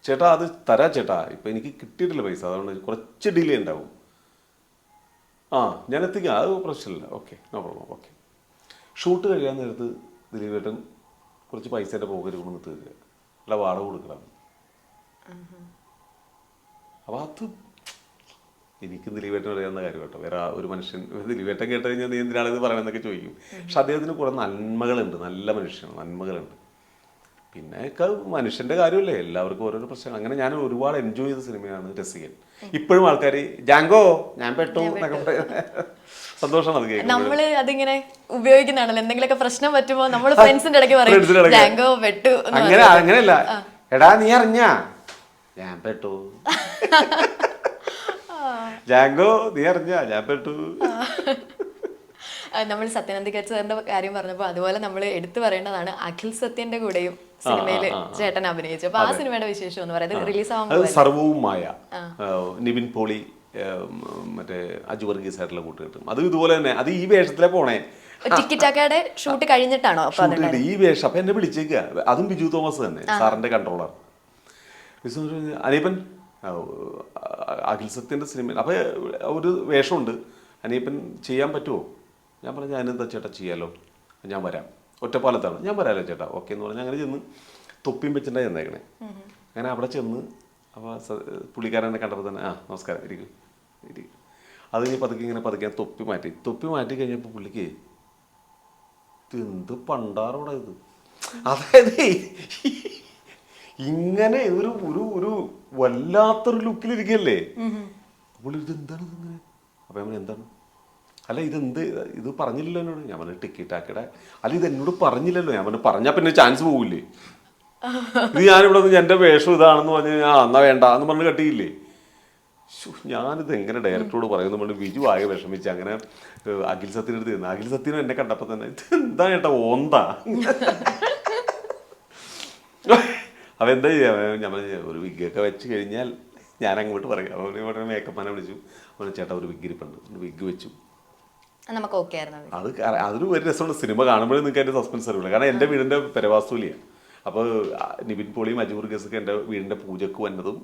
ചേട്ടാ അത് തരാം ചേട്ടാ, ഇപ്പം എനിക്ക് കിട്ടിയിട്ടില്ല പൈസ, അതുകൊണ്ട് കുറച്ച് ഡിലേ ഉണ്ടാവും. ഞാൻ എത്തിക്കാം, അത് പ്രശ്നമില്ല, okay no problem, okay. Shoot കഴിയാൻ നേരത്ത് ദിലീപേട്ടൻ കുറച്ച് പൈസേൻ്റെ പോക്കറ്റ് കൊണ്ടുവന്ന് തരിക, അല്ല വാടക കൊടുക്കണം. അപ്പോൾ അത് എനിക്ക് ദിലീപേട്ടൻ അറിയാവുന്ന കാര്യം കേട്ടോ. വേറെ ഒരു മനുഷ്യൻ ദിലീപേട്ടൻ കേട്ട് കഴിഞ്ഞാൽ നീ എന്തിനാണെന്ന് പറയണമെന്നൊക്കെ ചോദിക്കും. പക്ഷെ അദ്ദേഹത്തിന് കുറേ നന്മകളുണ്ട്, നല്ല മനുഷ്യനാണ്, നന്മകളുണ്ട്. പിന്നെ മനുഷ്യൻ്റെ കാര്യമല്ലേ, എല്ലാവർക്കും ഓരോരോ പ്രശ്നം. അങ്ങനെ ഞാൻ ഒരുപാട് എൻജോയ് ചെയ്ത സിനിമയാണ് രസികൻ. ഇപ്പോഴും ആൾക്കാർ ജാങ്കോ ഞാൻ പെട്ടു എന്നൊക്കെ പറയുന്നത് സന്തോഷമാണ്. അത് കേൾക്കുന്നത് നമ്മള് അതിങ്ങനെ ഉപയോഗിക്കുന്നതാണല്ലോ, എന്തെങ്കിലുമൊക്കെ പ്രശ്നം പറ്റുമ്പോൾ നമ്മൾ ഫ്രണ്ട്സിന്റെ ഇടയ്ക്ക് പറയും ജാങ്കോ പെട്ടു. അങ്ങനെയല്ല, എടാ നീ അറിഞ്ഞാ ഞാൻ പെട്ടു, ജാങ്കോ നീ അറിഞ്ഞാ ഞാൻ പെട്ടു. നമ്മൾ സത്യനന്ദിക്കറ്റ് സാറിന്റെ കാര്യം പറഞ്ഞപ്പോൾ അതുപോലെ നമ്മൾ എടുത്തു പറയേണ്ടതാണ് അഖിൽ സത്യന്റെ കൂടെയും സിനിമയിൽ ചേട്ടൻ അഭിനയിച്ചു. അപ്പൊ ആ സിനിമയുടെ വിശേഷം എന്ന് പറയുന്നത് റിലീസ് ആവുമ്പോൾ സർവവുമായ നിവിൻ പോളി മറ്റേ അജു വർഗീസ് ആയിട്ടുള്ള കൂട്ടുകെട്ടും അത് ഇതുപോലെ തന്നെ. അത് ഈ വേഷത്തിലെ പോണേ, ടിക്കിറ്റാക്കയുടെ ഷൂട്ട് കഴിഞ്ഞിട്ടാണോ ഈ വേഷം? അപ്പൊ എന്നെ വിളിച്ചേക്കുക, അതും ബിജു തോമസ് തന്നെ, സാറിന്റെ കൺട്രോളർ. അനിയപ്പൻ അഖിൽ സത്യന്റെ സിനിമ അപ്പൊ ഒരു വേഷമുണ്ട്, അനിയപ്പൻ ചെയ്യാൻ പറ്റുമോ? ഞാൻ പറഞ്ഞു ഞാനെന്താ ചേട്ടാ ചെയ്യാലോ, ഞാൻ വരാം, ഒറ്റപ്പാലത്താണ്, ഞാൻ വരാമല്ലോ ചേട്ടാ, ഓക്കെ എന്ന് പറഞ്ഞാൽ അങ്ങനെ ചെന്ന് തൊപ്പിയും വെച്ചിട്ടാണ് ചെന്നേക്കണേ. അങ്ങനെ അവിടെ ചെന്ന് അപ്പോൾ പുള്ളിക്കാരനെ കണ്ടപ്പോൾ തന്നെ നമസ്കാരം ഇരിക്കും. അത് കഴിഞ്ഞ് പതുക്കെ തൊപ്പി മാറ്റി കഴിഞ്ഞപ്പോൾ പുള്ളിക്ക് എന്ത് പണ്ടാറോടെ ഇത്, അതായത് ഇങ്ങനെ ഒരു ഒരു വല്ലാത്തൊരു ലുക്കിലിരിക്കല്ലേ പുള്ളി. ഇത് എന്താണ് ഇങ്ങനെ? അപ്പം ഞാൻ എന്താണ്, അല്ല ഇത് പറഞ്ഞില്ലല്ലോ എന്നോട്. ഞാൻ പറഞ്ഞു ടിക്കറ്റ് ആക്കടെ, അല്ല ഇത് എന്നോട് പറഞ്ഞില്ലല്ലോ. ഞാൻ പറഞ്ഞു പറഞ്ഞാൽ പിന്നെ ചാൻസ് പോകില്ലേ, ഇത് ഞാനിവിടെ നിന്ന് എൻ്റെ വേഷം ഇതാണെന്ന് പറഞ്ഞ് എന്നാ വേണ്ട എന്ന് പറഞ്ഞ് കട്ടിയില്ലേ. ഞാനിത് എങ്ങനെ ഡയറക്ടറോട് പറയുന്നു പറഞ്ഞു ബിജു ആകെ വിഷമിച്ച്. അങ്ങനെ അഖിൽ സത്യൻ്റെ അടുത്ത് ചെന്നു. അഖിൽ സത്യനും എന്നെ കണ്ടപ്പോൾ തന്നെ ഇത് എന്താ ചേട്ടാ ഓന്താ, അപ്പം എന്താ ചെയ്യാം? ഞാൻ ഒരു വിഗ്ഗൊക്കെ വെച്ച് കഴിഞ്ഞാൽ ഞാൻ അങ്ങോട്ട് പറയാം. അവന് മേക്കപ്പാനെ വിളിച്ചു, അവന് ചേട്ടാ ഒരു വിഗ് ഇരിപ്പുണ്ട്, വിഗ് വെച്ചു. നമുക്ക് ഓക്കെ ആയിരുന്നു. അതൊരു ഒരു രസമുണ്ട്. സിനിമ കാണുമ്പോഴേ നിങ്ങൾക്ക് അതിൻ്റെ സസ്പെൻസ് അറിയില്ല. കാരണം എൻ്റെ വീടിൻ്റെ പെരവാസ്തുലിയാണ്. അപ്പോൾ നിവിൻ പോളിയും അജു വർഗീസൊക്കെ എൻ്റെ വീടിൻ്റെ പൂജക്ക് വന്നതും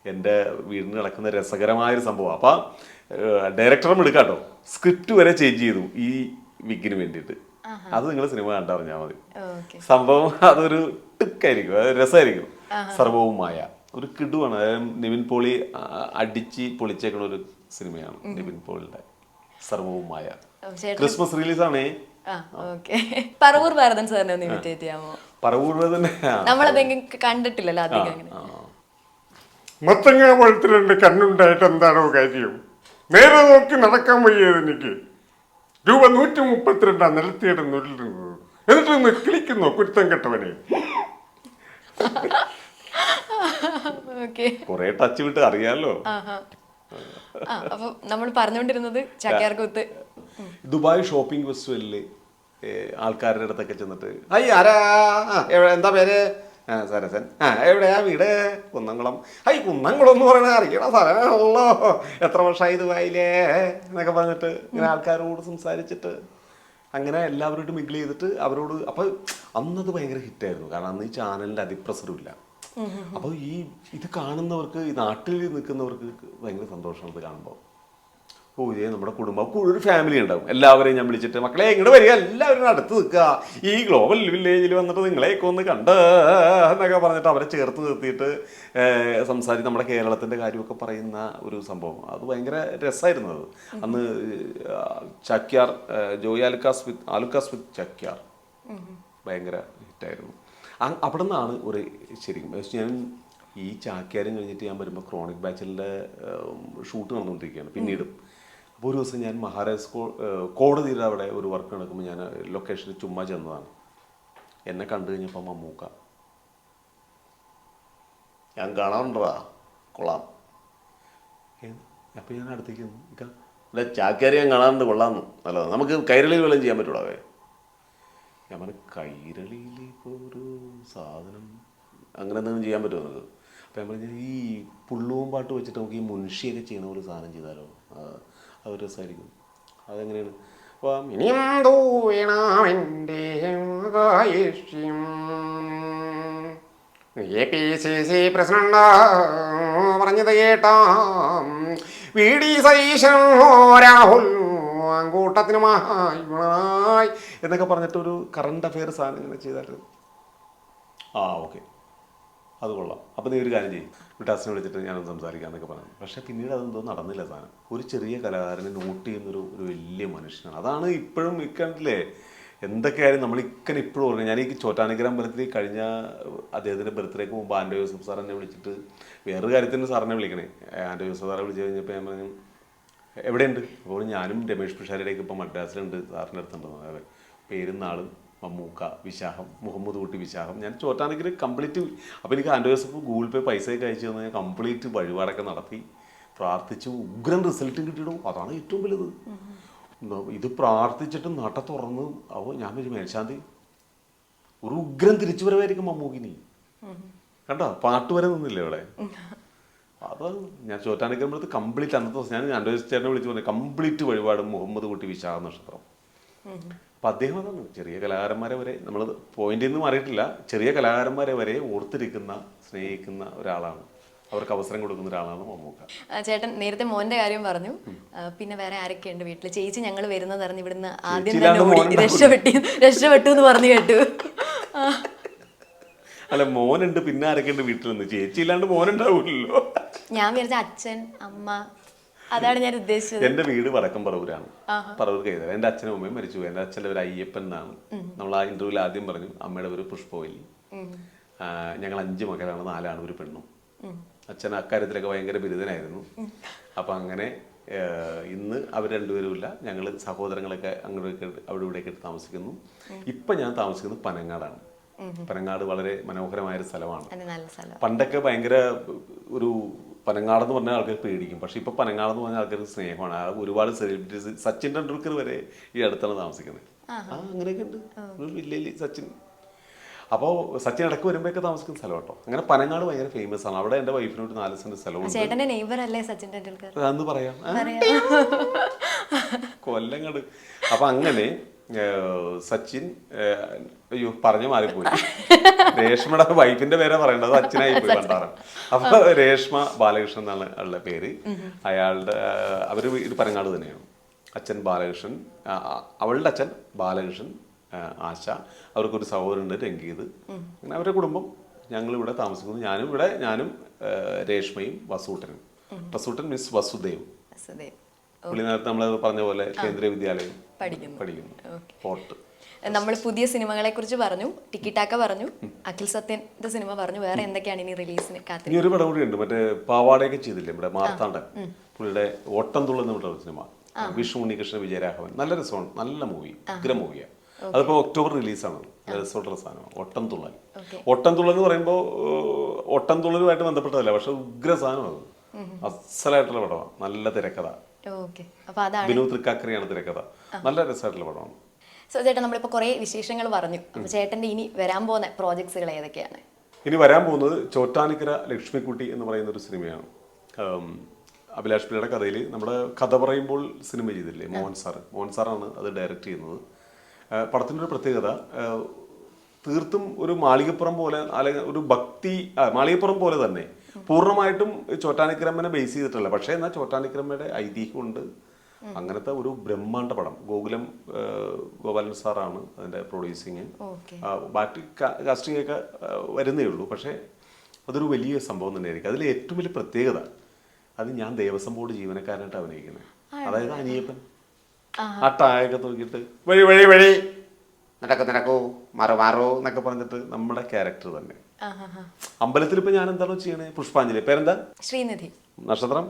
എൻ്റെ വീടിന് നടക്കുന്ന രസകരമായൊരു സംഭവം. അപ്പം ഡയറക്ടറും എടുക്കാട്ടോ, സ്ക്രിപ്റ്റ് വരെ ചേഞ്ച് ചെയ്തു ഈ വിഗിന് വേണ്ടിയിട്ട്. അത് നിങ്ങൾ സിനിമ കണ്ടറിഞ്ഞാൽ മതി. സംഭവം അതൊരു ടിക്കായിരിക്കും, അത് രസമായിരിക്കും. സർവവുമായ ഒരു കിടുവാണ്. നിവിൻ പോളി അടിച്ച് പൊളിച്ചേക്കുന്ന ഒരു സിനിമയാണ് നിവിൻ പോളിയുടെ സർവവുമായ. ക്രിസ്മസ് റിലീസാണേ. പറവൂർ ഭാരതൻ സാറിനെ ഒന്ന് ഇമിറ്റേറ്റ് ചെയ്യാമോ? പറവൂർ തന്നെ നമ്മളതെങ്കിലും കണ്ടിട്ടില്ലല്ലോ അധികം. മത്തങ്ങ പോലത്തെ രണ്ട് കണ്ണുണ്ടായിട്ട് എന്താണോ കാര്യം? നേരെ നോക്കി നടക്കാൻ വയ്യത് എനിക്ക്. രൂപ 132 നിലത്തിയുടെ നുള്ളുന്നത്, എന്നിട്ടൊന്ന് കിളിക്കുന്നോ കുരുത്തം കെട്ടവനെ. കൊറേ ടച്ച് വിട്ട് അറിയാലോ. അപ്പൊ നമ്മൾ പറഞ്ഞുകൊണ്ടിരുന്നത് ചാക്യാർകൂത്ത് ദുബായ് ഷോപ്പിംഗ് ഫെസ്റ്റിവലില് ആൾക്കാരുടെ അടുത്തൊക്കെ ചെന്നിട്ട് ആരാ എന്താ പേര്? സരസൻ. എവിടെയാ വീട്? കുന്നംകുളം. കുന്നംകുളം എന്ന് പറയണ അറിയണ സ്ഥലമാണല്ലോ, എത്ര വർഷമായി ദുബായിലേ എന്നൊക്കെ പറഞ്ഞിട്ട് ഇങ്ങനെ ആൾക്കാരോട് സംസാരിച്ചിട്ട് അങ്ങനെ എല്ലാവരോടും മിങ്കിൾ ചെയ്തിട്ട് അവരോട്. അപ്പോൾ അന്നത് ഭയങ്കര ഹിറ്റായിരുന്നു. കാരണം അന്ന് ഈ ചാനലിൻ്റെ അതിപ്രസരമില്ല. അപ്പോൾ ഇത് കാണുന്നവർക്ക്, ഈ നാട്ടിൽ നിൽക്കുന്നവർക്ക് ഭയങ്കര സന്തോഷമാണ് ഇത് കാണുമ്പോൾ. നമ്മുടെ കുടുംബം ഒരു ഫാമിലി ഉണ്ടാവും. എല്ലാവരെയും ഞാൻ വിളിച്ചിട്ട് മക്കളെ ഇങ്ങോട്ട് വരിക, എല്ലാവരും അടുത്ത് നിൽക്കുക, ഈ ഗ്ലോബൽ വില്ലേജിൽ വന്നിട്ട് നിങ്ങളെയൊക്കെ ഒന്ന് കണ്ട് എന്നൊക്കെ പറഞ്ഞിട്ട് അവരെ ചേർത്ത് നിർത്തിയിട്ട് സംസാരിച്ച് നമ്മുടെ കേരളത്തിൻ്റെ കാര്യമൊക്കെ പറയുന്ന ഒരു സംഭവം. അത് ഭയങ്കര രസമായിരുന്നു. അത് അന്ന് ചക്യാർ, ജോയി ആലുക്കാസ് വിത്ത് ചക്യാർ ഭയങ്കര ഹിറ്റായിരുന്നു. അവിടെ നിന്നാണ് ഒരു ശരിക്കും ഞാൻ ഈ ചാക്യാരും കഴിഞ്ഞിട്ട് ഞാൻ വരുമ്പോൾ ക്രോണിക് ബാച്ചിലിൻ്റെ ഷൂട്ട് നടന്നുകൊണ്ടിരിക്കുകയാണ്. പിന്നീടും അപ്പോൾ ഒരു ദിവസം ഞാൻ മഹാരാജ് കോടതിയുടെ അവിടെ ഒരു വർക്ക് നടക്കുമ്പോൾ ഞാൻ ലൊക്കേഷനിൽ ചുമ്മാ ചെന്നതാണ്. എന്നെ കണ്ടു കഴിഞ്ഞപ്പോൾ മമ്മൂക്ക ഞാൻ കാണാറുണ്ടാ, കൊള്ളാം. അപ്പം ഞാൻ അടുത്തേക്ക് അല്ല ചാക്കാരി ഞാൻ കാണാറുണ്ട്, കൊള്ളാമെന്ന്. നല്ലതാണ്. നമുക്ക് കൈരളിയിൽ വല്ലതും ചെയ്യാൻ പറ്റൂടാവേ. ഞാൻ പറഞ്ഞു കൈരളിയിൽ ഇപ്പോൾ ഒരു സാധനം അങ്ങനെ എന്തെങ്കിലും ചെയ്യാൻ പറ്റുമോ നമുക്ക്? അപ്പം ഞാൻ പറഞ്ഞു ഈ പുള്ളുവും പാട്ട് വെച്ചിട്ട് നമുക്ക് ഈ മുൻഷിയൊക്കെ ചെയ്യണ ഒരു സാധനം ചെയ്താലോ, അത് രസമായിരിക്കും. അതെങ്ങനെയാണ്? അപ്പം ഇനിയും APCC പ്രസിഡന്റ് പറഞ്ഞത് കേട്ടാം, VD സതീശൻ രാഹുൽ കൂട്ടത്തിനുമായി എന്നൊക്കെ പറഞ്ഞിട്ടൊരു കറണ്ട് അഫെയർ സാധനം ഇങ്ങനെ ചെയ്താൽ ഓക്കെ, അത് കൊള്ളാം. അപ്പം നീ ഒരു കാര്യം ചെയ്യും, വിട്ടാസിനെ വിളിച്ചിട്ട് ഞാനൊന്ന് സംസാരിക്കാമെന്നൊക്കെ പറഞ്ഞു. പക്ഷേ പിന്നീട് അതെന്തോ നടന്നില്ല സാധനം. ഒരു ചെറിയ കലാകാരനെ നോട്ട് ചെയ്യുന്നൊരു വലിയ മനുഷ്യനാണ്. അതാണ് ഇപ്പോഴും ഇക്കണ്ടില്ലേ, എന്തൊക്കെയായാലും നമ്മളിക്കനെ ഇപ്പോഴും ഓർക്കണം. ഞാൻ ഈ ചോറ്റാനിക്കരം ബർത്ത്ഡേ കഴിഞ്ഞ അദ്ദേഹത്തിൻ്റെ ബർത്ത്ഡേക്ക് മുമ്പ് ആൻഡോ ജോസഫ് സാർ എന്നെ വിളിച്ചിട്ട് വേറൊരു കാര്യത്തിന് സാറിനെ വിളിക്കണേ. ആൻഡോ ജോസഫ് സാറെ വിളിച്ച് കഴിഞ്ഞപ്പോൾ ഞാൻ പറഞ്ഞു എവിടെയുണ്ട്? അപ്പോൾ ഞാനും രമേഷ് പിഷാരിയുടെയൊക്കെ ഇപ്പോൾ മദ്രാസിലുണ്ട്, സാറിൻ്റെ അടുത്തുണ്ടെന്ന്. പേരും നാളും മമ്മൂക്ക, വിശാഖം, മുഹമ്മദ് കുട്ടി വിശാഖം. ഞാൻ ചോറ്റാനിക്കര കംപ്ലീറ്റ്. അപ്പോൾ എനിക്ക് ആൻഡോ ജോസഫ് ഗൂഗിൾ പേ പൈസയൊക്കെ അയച്ചു തന്നെ കംപ്ലീറ്റ് വഴിപാടൊക്കെ നടത്തി പ്രാർത്ഥിച്ചു. ഉഗ്രൻ റിസൾട്ടും കിട്ടിയിടും. അതാണ് ഏറ്റവും വലുത്. ഇത് പ്രാർത്ഥിച്ചിട്ട് നട തുറന്ന് അപ്പോൾ ഞാൻ ഒരു മേൽശാന്തി ഒരു ഉഗ്രൻ തിരിച്ചുവരവായിരിക്കും മമ്മൂക്കിനി. കണ്ടോ, പാട്ട് വരെ നിന്നില്ലേ ഇവിടെ. അത് ഞാൻ ചോറ്റാനിക്കുമ്പോഴത്തെ കംപ്ലീറ്റ് അന്നത്തെ ദിവസം ഞാൻ ചേട്ടനെ വിളിച്ചു പറഞ്ഞു കംപ്ലീറ്റ് വഴിപാടും മുഹമ്മദ് കുട്ടി വിശാഖ നക്ഷത്രം. അപ്പം അദ്ദേഹം അതാണ് ചെറിയ കലാകാരന്മാരെ വരെ നമ്മൾ പോയിന്റിൽ നിന്ന് മാറിയിട്ടില്ല, ചെറിയ കലാകാരന്മാരെ വരെ ഓർത്തിരിക്കുന്ന സ്നേഹിക്കുന്ന ഒരാളാണ്, അവർക്ക് അവസരം കൊടുക്കുന്ന ഒരാളാണ് മമ്മൂക്ക. ചേട്ടൻ നേരത്തെ മോന്റെ കാര്യം പറഞ്ഞു, പിന്നെ വേറെ ആരൊക്കെയുണ്ട് വീട്ടില്? ചേച്ചി ഞങ്ങൾ വരുന്നത് അറിഞ്ഞ് ഇവിടുന്ന് ആദ്യം രക്ഷപ്പെട്ടു എന്ന് പറഞ്ഞു കേട്ടു. അല്ല മോനുണ്ട്, പിന്നെ ആരൊക്കെ ഉണ്ട് വീട്ടിൽ? ചേച്ചി ഇല്ലാണ്ട് മോനുണ്ടാവില്ലല്ലോ. ഞാൻ വിചാരിച്ച അച്ഛൻ അമ്മ, അതാണ് ഞാൻ ഉദ്ദേശിച്ചത്. എന്റെ വീട് വടക്കം പറവൂരാണ്, പറവൂർ കൈതല. എന്റെ അച്ഛനും അമ്മയും മരിച്ചുപോയി. എന്റെ അച്ഛൻ്റെ ഒരു അയ്യപ്പൻ എന്നാണ്. നമ്മൾ ആ ഇന്റർവ്യൂവിൽ ആദ്യം പറഞ്ഞു. അമ്മയുടെ ഒരു പുഷ്പവല്ലി. ഞങ്ങൾ 5 മക്കളാണ്, 4 ആണും ഒരു പെണ്ണും. അച്ഛൻ അക്കാര്യത്തിലൊക്കെ ഭയങ്കര ബിരുദനായിരുന്നു. അപ്പം അങ്ങനെ ഇന്ന് അവർ രണ്ടുപേരും ഇല്ല. ഞങ്ങൾ സഹോദരങ്ങളൊക്കെ അങ്ങോട്ടൊക്കെ അവിടെ ഇവിടെയൊക്കെ താമസിക്കുന്നു. ഇപ്പം ഞാൻ താമസിക്കുന്നത് പനങ്ങാടാണ്. പനങ്ങാട് വളരെ മനോഹരമായൊരു സ്ഥലമാണ്. പണ്ടൊക്കെ ഭയങ്കര ഒരു പനങ്ങാടെന്ന് പറഞ്ഞാൽ ആൾക്കാർ പേടിക്കും. പക്ഷെ ഇപ്പൊ പനങ്ങാടെന്ന് പറഞ്ഞാൽ ആൾക്കാർക്ക് സ്നേഹമാണ്. ഒരുപാട് സെലിബ്രിറ്റീസ്, സച്ചിൻ ടെണ്ടുൽക്കർ വരെ ഈ അടുത്താണ് താമസിക്കുന്നത്. അങ്ങനെയൊക്കെ ഉണ്ട് വില്ലേജ് സച്ചിൻ. അപ്പോൾ സച്ചിൻ ഇടയ്ക്ക് വരുമ്പോഴൊക്കെ താമസിക്കുന്ന സ്ഥലം കേട്ടോ. അങ്ങനെ പനങ്ങാട് ഭയങ്കര ഫേമസ് ആണ്. അവിടെ എൻ്റെ വൈഫിനോട് 4 സെന്റ് സ്ഥലമുണ്ട്. അതെന്ന് പറയാം, കൊല്ലങ്ങട്. അപ്പൊ അങ്ങനെ സച്ചിൻ, അയ്യോ പറഞ്ഞു മാറിപ്പോയി, രേഷ്മയുടെ വൈഫിന്റെ പേരാ പറയേണ്ടത്, അച്ഛനായി പോയി പണ്ടാറ. അപ്പൊ രേഷ്മ ബാലകൃഷ്ണൻ എന്നാണ് അവളുടെ പേര്. അയാളുടെ അവര് വീട് പനങ്ങാട് തന്നെയാണ്. അച്ഛൻ ബാലകൃഷ്ണൻ, അവളുടെ അച്ഛൻ ബാലകൃഷ്ണൻ, ആശ, അവർക്കൊരു സഹോദരനുണ്ട് രംഗീത്. അങ്ങനെ അവരുടെ കുടുംബം ഞങ്ങളിവിടെ താമസിക്കുന്നു. ഞാനും രേഷ്മയും വസൂട്ടനും. വസൂട്ടൻ മീൻസ് വസുദേവ്. പുള്ളി നേരത്തെ നമ്മൾ പറഞ്ഞ പോലെ കേന്ദ്രീയ വിദ്യാലയം പഠിക്കുന്നു. ഫോർട്ട്. നമ്മൾ പുതിയ സിനിമകളെ കുറിച്ച് പറഞ്ഞു, ടിക്കിടാക്ക പറഞ്ഞു, അഖിൽ സത്യന്റെ സിനിമ പറഞ്ഞു. വേറെ എന്തൊക്കെയാണ് ഇനി റിലീസിന് കാത്തിരിക്കുന്നത്? ഇനി ഒരു പടം കൂടി ഉണ്ട്, മറ്റേ പാവാടയൊക്കെ ചെയ്തില്ലേ ഇവിടെ മാർത്താണ്ഡൻ, പുള്ളിയുടെ ഓട്ടം തുള്ളുന്ന സിനിമ. വിഷ്ണു ഉണ്ണികൃഷ്ണൻ, വിജയരാഘവൻ. നല്ല രസമാണ്, നല്ല മൂവി, ഉഗ്ര മൂവിയാണ്. അതിപ്പോൾ ഒക്ടോബർ റിലീസാണ്. രസമുള്ള സാധനമാണ് ഒട്ടം തുള്ളൽ. ഒട്ടം തുള്ളൽ എന്ന് പറയുമ്പോൾ ഒട്ടം തുള്ളലുമായിട്ട് ബന്ധപ്പെട്ടതല്ല, പക്ഷെ ഉഗ്ര സാധനമാണ്. അസലായിട്ടുള്ള പടമാണ്, നല്ല തിരക്കഥ. വിനോദ് തൃക്കാക്കരയാണ് തിരക്കഥ. നല്ല രസമായിട്ടുള്ള പടമാണ്. സോ ചേട്ടൻ, നമ്മളിപ്പോൾ കുറേ വിശേഷങ്ങൾ പറഞ്ഞു. അപ്പോൾ ചേട്ടൻ്റെ ഇനി വരാൻ പോകുന്ന പ്രോജക്ട്സുകൾ ഏതൊക്കെയാണ്? ഇനി വരാൻ പോകുന്നത് ചോറ്റാനിക്കര ലക്ഷ്മിക്കുട്ടി എന്ന് പറയുന്ന ഒരു സിനിമയാണ്. അഭിലാഷ് പിള്ളയുടെ കഥയിൽ നമ്മുടെ കഥ പറയുമ്പോൾ സിനിമ ചെയ്തില്ലേ മോഹൻ സാറാണ് അത് ഡയറക്റ്റ് ചെയ്യുന്നത്. പടത്തിൻ്റെ ഒരു പ്രത്യേകത, തീർത്തും ഒരു മാളികപ്പുറം പോലെ, അല്ലെങ്കിൽ ഒരു ഭക്തി, മാളികപ്പുറം പോലെ തന്നെ പൂർണ്ണമായിട്ടും ചോറ്റാനിക്കരമ്മനെ ബേസ് ചെയ്തിട്ടല്ല. പക്ഷേ എന്നാൽ ചോറ്റാനിക്കരമ്മയുടെ ഐതിഹ്യമുണ്ട്. അങ്ങനത്തെ ഒരു ബ്രഹ്മാണ്ഡ പടം. ഗോപാലൻ സാറാണ് അതിൻ്റെ പ്രൊഡ്യൂസിങ്. ബാക്കി കാസ്റ്റിംഗ് ഒക്കെ വരുന്നേ ഉള്ളൂ. പക്ഷേ അതൊരു വലിയ സംഭവം തന്നെയായിരിക്കും. അതിൽ ഏറ്റവും വലിയ പ്രത്യേകത, അത് ഞാൻ ദേവസ്വം ബോർഡ് ജീവനക്കാരനായിട്ട് അഭിനയിക്കുന്നത്. അതായത് അനിയപ്പൻ ആ ടായൊക്കെ നോക്കിയിട്ട് വഴി വഴി വഴി നടക്കൂ മാറോ എന്നൊക്കെ പറഞ്ഞിട്ട് നമ്മുടെ ക്യാരക്ടർ തന്നെ. അമ്പലത്തിൽ ഇപ്പൊ ഞാൻ എന്താണോ ചെയ്യണേ, പുഷ്പാഞ്ജലി. പേരെന്താ? ശ്രീനിധി. നക്ഷത്രം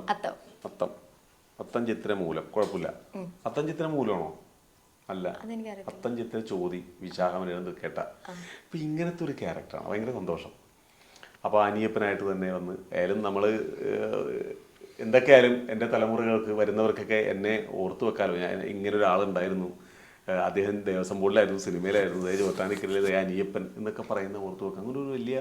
അത്തം ചിത്ര മൂലം. കുഴപ്പമില്ല. അത്തം ചിത്ര മൂലമാണോ? അല്ല, അത്തം ചിത്ര ചോതി വിശാഖമന കേട്ട. ഇപ്പൊ ഇങ്ങനത്തെ ഒരു ക്യാരക്ടറാണ്. ഭയങ്കര സന്തോഷം. അപ്പോൾ അനിയപ്പനായിട്ട് തന്നെ വന്ന് ആയാലും നമ്മൾ എന്തൊക്കെയായാലും എൻ്റെ തലമുറകൾക്ക് വരുന്നവർക്കൊക്കെ എന്നെ ഓർത്തു വെക്കാമല്ലോ. ഞാൻ ഇങ്ങനെ ഒരാളുണ്ടായിരുന്നു, അദ്ദേഹം ദേവസ്വം ബോർഡിലായിരുന്നു, സിനിമയിലായിരുന്നു, ചോറ്റാനിക്കരയിലെ അനിയപ്പൻ എന്നൊക്കെ പറയുന്ന ഓർത്തു വെക്കാം. അങ്ങനെ ഒരു വലിയ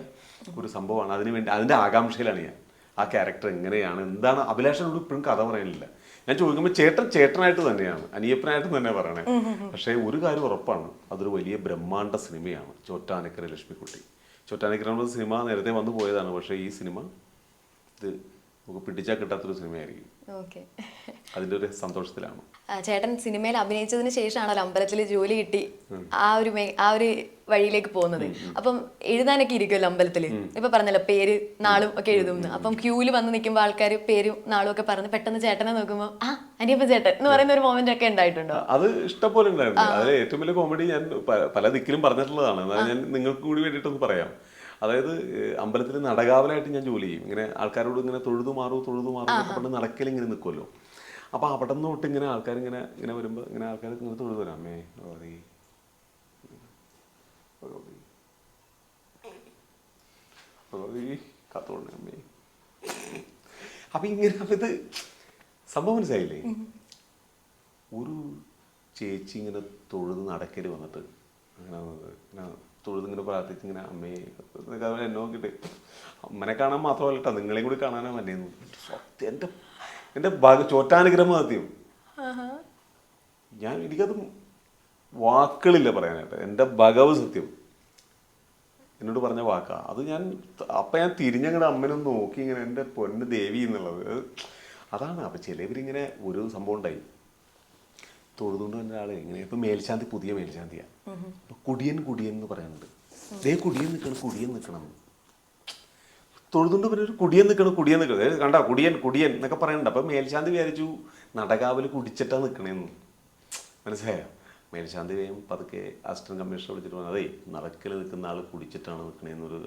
ഒരു സംഭവമാണ്. അതിനുവേണ്ടി അതിൻ്റെ ആകാംക്ഷയിലാണ് ഞാൻ. ആ ക്യാരക്ടർ എങ്ങനെയാണ്, എന്താണ്. അഭിലാഷനോട് ഇപ്പോഴും കഥ പറയാനില്ല. ഞാൻ ചോദിക്കുമ്പോൾ ചേട്ടനായിട്ട് തന്നെയാണ്, അനിയപ്പനായിട്ട് തന്നെ പറയണേ. പക്ഷേ ഒരു കാര്യം ഉറപ്പാണ്, അതൊരു വലിയ ബ്രഹ്മാണ്ഡ സിനിമയാണ് ചോറ്റാനിക്കര ലക്ഷ്മിക്കുട്ടി. ചോറ്റാനിക്കര സിനിമ നേരത്തെ വന്നു പോയതാണ്, പക്ഷേ ഈ സിനിമ ഇത് നമുക്ക് പിടിച്ചാൽ കിട്ടാത്തൊരു സിനിമയായിരിക്കും. ഓക്കെ, അതിൻ്റെ ഒരു സന്തോഷത്തിലാണ്. ചേട്ടൻ സിനിമയിൽ അഭിനയിച്ചതിന് ശേഷമാണല്ലോ അമ്പലത്തിൽ ജോലി കിട്ടി ആ ഒരു വഴിയിലേക്ക് പോകുന്നത്. അപ്പം എഴുതാനൊക്കെ ഇരിക്കുമല്ലോ അമ്പലത്തിൽ. ഇപ്പൊ പറഞ്ഞല്ലോ പേര് നാളും ഒക്കെ എഴുതുന്നു. അപ്പം ക്യൂവിൽ വന്ന് നിൽക്കുമ്പോൾ ആൾക്കാർ പേരും നാളും ഒക്കെ പറഞ്ഞ് പെട്ടെന്ന് ചേട്ടനെ നോക്കുമ്പോൾ ആ അനിയപ്പൻ ചേട്ടൻ എന്ന് പറയുന്ന ഒരു മൊമെന്റ് ഒക്കെ ഉണ്ടായിട്ടുണ്ടോ? അത് ഇഷ്ടംപോലെ ഉണ്ടായിരുന്നു. അതിൽ ഏറ്റവും വലിയ കോമഡി ഞാൻ പല ദിക്കിലും പറഞ്ഞിട്ടുള്ളതാണ്. എന്നാൽ ഞാൻ നിങ്ങൾക്ക് കൂടി വേണ്ടിയിട്ടൊന്ന് പറയാം. അതായത് അമ്പലത്തിൽ നടകാവലായിട്ട് ഞാൻ ജോലി ചെയ്യും. ഇങ്ങനെ ആൾക്കാരോട് ഇങ്ങനെ തൊഴുതു മാറൂ പറഞ്ഞ് നടക്കലിങ്ങനെ നിൽക്കുമല്ലോ. അപ്പോൾ അവിടെ നിന്ന് തൊട്ട് ഇങ്ങനെ ആൾക്കാരിങ്ങനെ ഇങ്ങനെ വരുമ്പോൾ ഇങ്ങനെ ആൾക്കാർ ഇങ്ങനെ തൊഴുതു വരാം. അമ്മേ ഭഗവതി ഭഗവതി ഭഗവതി കാത്തോളണേ അമ്മേ. അപ്പം ഇങ്ങനെ അപ്പം ഇത് സംഭവം മനസ്സിലായില്ലേ? ഒരു ചേച്ചി ഇങ്ങനെ തൊഴുത് നടക്കൽ വന്നിട്ട് അങ്ങനെ ഇങ്ങനെ തൊഴുതിങ്ങനെ പ്രാർത്ഥിച്ച് ഇങ്ങനെ അമ്മയെ എന്നെ നോക്കിയിട്ട് അമ്മനെ കാണാൻ മാത്രമല്ല കേട്ടോ, നിങ്ങളെയും കൂടി കാണാനാണ് വന്നേന്ന്. സത്യം എൻ്റെ ചോറ്റാനുഗ്രഹം സത്യം. എനിക്കത് വാക്കുകളില്ല പറയാനായിട്ട്. എൻ്റെ ഭഗവത് സത്യം എന്നോട് പറഞ്ഞ വാക്കാ അത്. അപ്പം ഞാൻ തിരിഞ്ഞങ്ങടെ അമ്മനൊന്ന് നോക്കി ഇങ്ങനെ എൻ്റെ പൊന്ന് ദേവി എന്നുള്ളത് അതാണ്. അപ്പം ചിലവരിങ്ങനെ ഒരു സംഭവം ഉണ്ടായി തൊഴുതുകൊണ്ട് തന്നെ ആളെ ഇങ്ങനെ. ഇപ്പം മേൽശാന്തി പുതിയ മേൽശാന്തിയാണ്. അപ്പം കുടിയൻ എന്ന് പറയുന്നുണ്ട്. കുടിയൻ നിൽക്കണം തൊഴുതുകൊണ്ട് പിന്നെ ഒരു കുടിയൻ നിൽക്കണം കണ്ട കുടിയൻ എന്നൊക്കെ പറയുന്നുണ്ട്. അപ്പം മേൽശാന്തി വിചാരിച്ചു നടകാവൽ കുടിച്ചിട്ടാണ് നിൽക്കണേന്ന്. മനസ്സിലായോ? മേൽശാന്തി വേഗം പതുക്കെ അസിസ്റ്റന്റ് കമ്മീഷണർ വിളിച്ചിട്ട് പറഞ്ഞു, അതേ നടക്കൽ നിൽക്കുന്ന ആൾ കുടിച്ചിട്ടാണ് നിൽക്കണേന്നൊരു.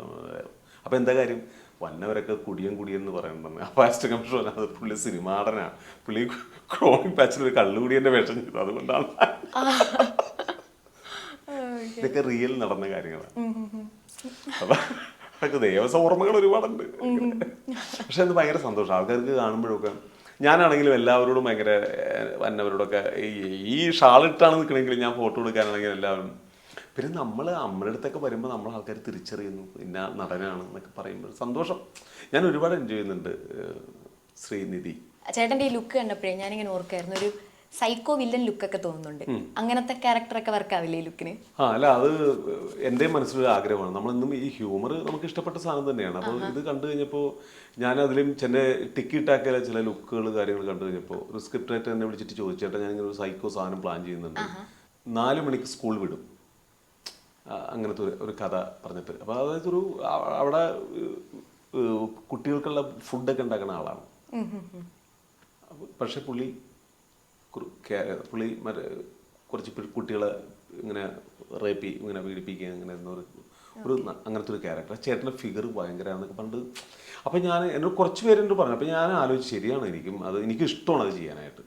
അപ്പം എന്താ കാര്യം, വന്നവരൊക്കെ കുടിയൻ എന്ന് പറയുന്നുണ്ടെന്ന്. അപ്പോൾ അസിസ്റ്റന്റ് കമ്മീഷണർ പറഞ്ഞാൽ അത് പുള്ളി സിനിമാടനാണ്, പുള്ളി ക്രോണിക് പാച്ചിൽ ഒരു കള്ളുകുടിയൻ്റെ വേഷം ചെയ്തു, അതുകൊണ്ടാണ്. ഇതൊക്കെ റിയൽ നടന്ന കാര്യങ്ങളാണ്. അപ്പം അതൊക്കെ ദേവസ്വം ഓർമ്മകൾ ഒരുപാടുണ്ട്. പക്ഷെ അത് ഭയങ്കര സന്തോഷം ആൾക്കാർക്ക് കാണുമ്പോഴൊക്കെ. ഞാനാണെങ്കിലും എല്ലാവരോടും ഭയങ്കര വന്നവരോടൊക്കെ ഈ ഷാളിട്ടാണ് നിൽക്കണമെങ്കിൽ ഞാൻ ഫോട്ടോ എടുക്കാനാണെങ്കിൽ എല്ലാവരും. പിന്നെ നമ്മൾ അമ്മയുടെ അടുത്തൊക്കെ വരുമ്പോൾ നമ്മൾ ആൾക്കാർ തിരിച്ചറിയുന്നു ഇന്ന നടനാണ് എന്നൊക്കെ പറയുമ്പോൾ സന്തോഷം. ഞാൻ ഒരുപാട് എൻജോയ് ചെയ്യുന്നുണ്ട്. ശ്രീനിധി ചേട്ടൻ്റെ ഈ ലുക്ക് കണ്ടപ്പോഴേ ഞാനിങ്ങനെ ഓർക്കായിരുന്നു, ഒരു സൈക്കോ വില്ലൻ ലുക്കൊക്കെ തോന്നുന്നുണ്ട്. അങ്ങനത്തെ ക്യാരക്ടറൊക്കെ വർക്കാവില്ലേ ഈ ലുക്കിന്? അല്ല, അത് എൻ്റെ മനസ്സിലൊരു ആഗ്രഹമാണ്. നമ്മളെന്നും ഈ ഹ്യൂമർ നമുക്ക് ഇഷ്ടപ്പെട്ട സാധനം തന്നെയാണ്. അപ്പോൾ ഇത് കണ്ടു കഴിഞ്ഞപ്പോൾ ഞാൻ അതിലും ചില ടിക്കിട്ടാക്കിയ ചില ലുക്കുകൾ കാര്യങ്ങൾ കണ്ടു കഴിഞ്ഞപ്പോൾ ഒരു സ്ക്രിപ്റ്റ് റൈറ്റർ എന്നെ വിളിച്ചിട്ട് ചോദിച്ചേട്ടാ ഞാനിങ്ങനെ ഒരു സൈക്കോ സാധനം പ്ലാൻ ചെയ്യുന്നുണ്ട്, 4 മണിക്ക് സ്കൂൾ വിടും, അങ്ങനത്തെ ഒരു കഥ പറഞ്ഞിട്ട്. അപ്പോൾ അതായത് അവിടെ കുട്ടികൾക്കുള്ള ഫുഡൊക്കെ ഉണ്ടാക്കുന്ന ആളാണ്. പക്ഷെ പുള്ളി കുറച്ച് കുട്ടികളെ ഇങ്ങനെ റേപ്പ് ഇങ്ങനെ പീഡിപ്പിക്കുക അങ്ങനെ അങ്ങനത്തെ ഒരു ക്യാരക്ടർ. ചേട്ടൻ്റെ ഫിഗർ ഭയങ്കരമാണെന്നൊക്കെ പണ്ട്. അപ്പം എന്നോട് കുറച്ച് പേരെന്നോട് പറഞ്ഞു. അപ്പം ഞാൻ ആലോചിച്ച് ശരിയാണ്, എനിക്ക് ഇഷ്ടമാണ് അത് ചെയ്യാനായിട്ട്.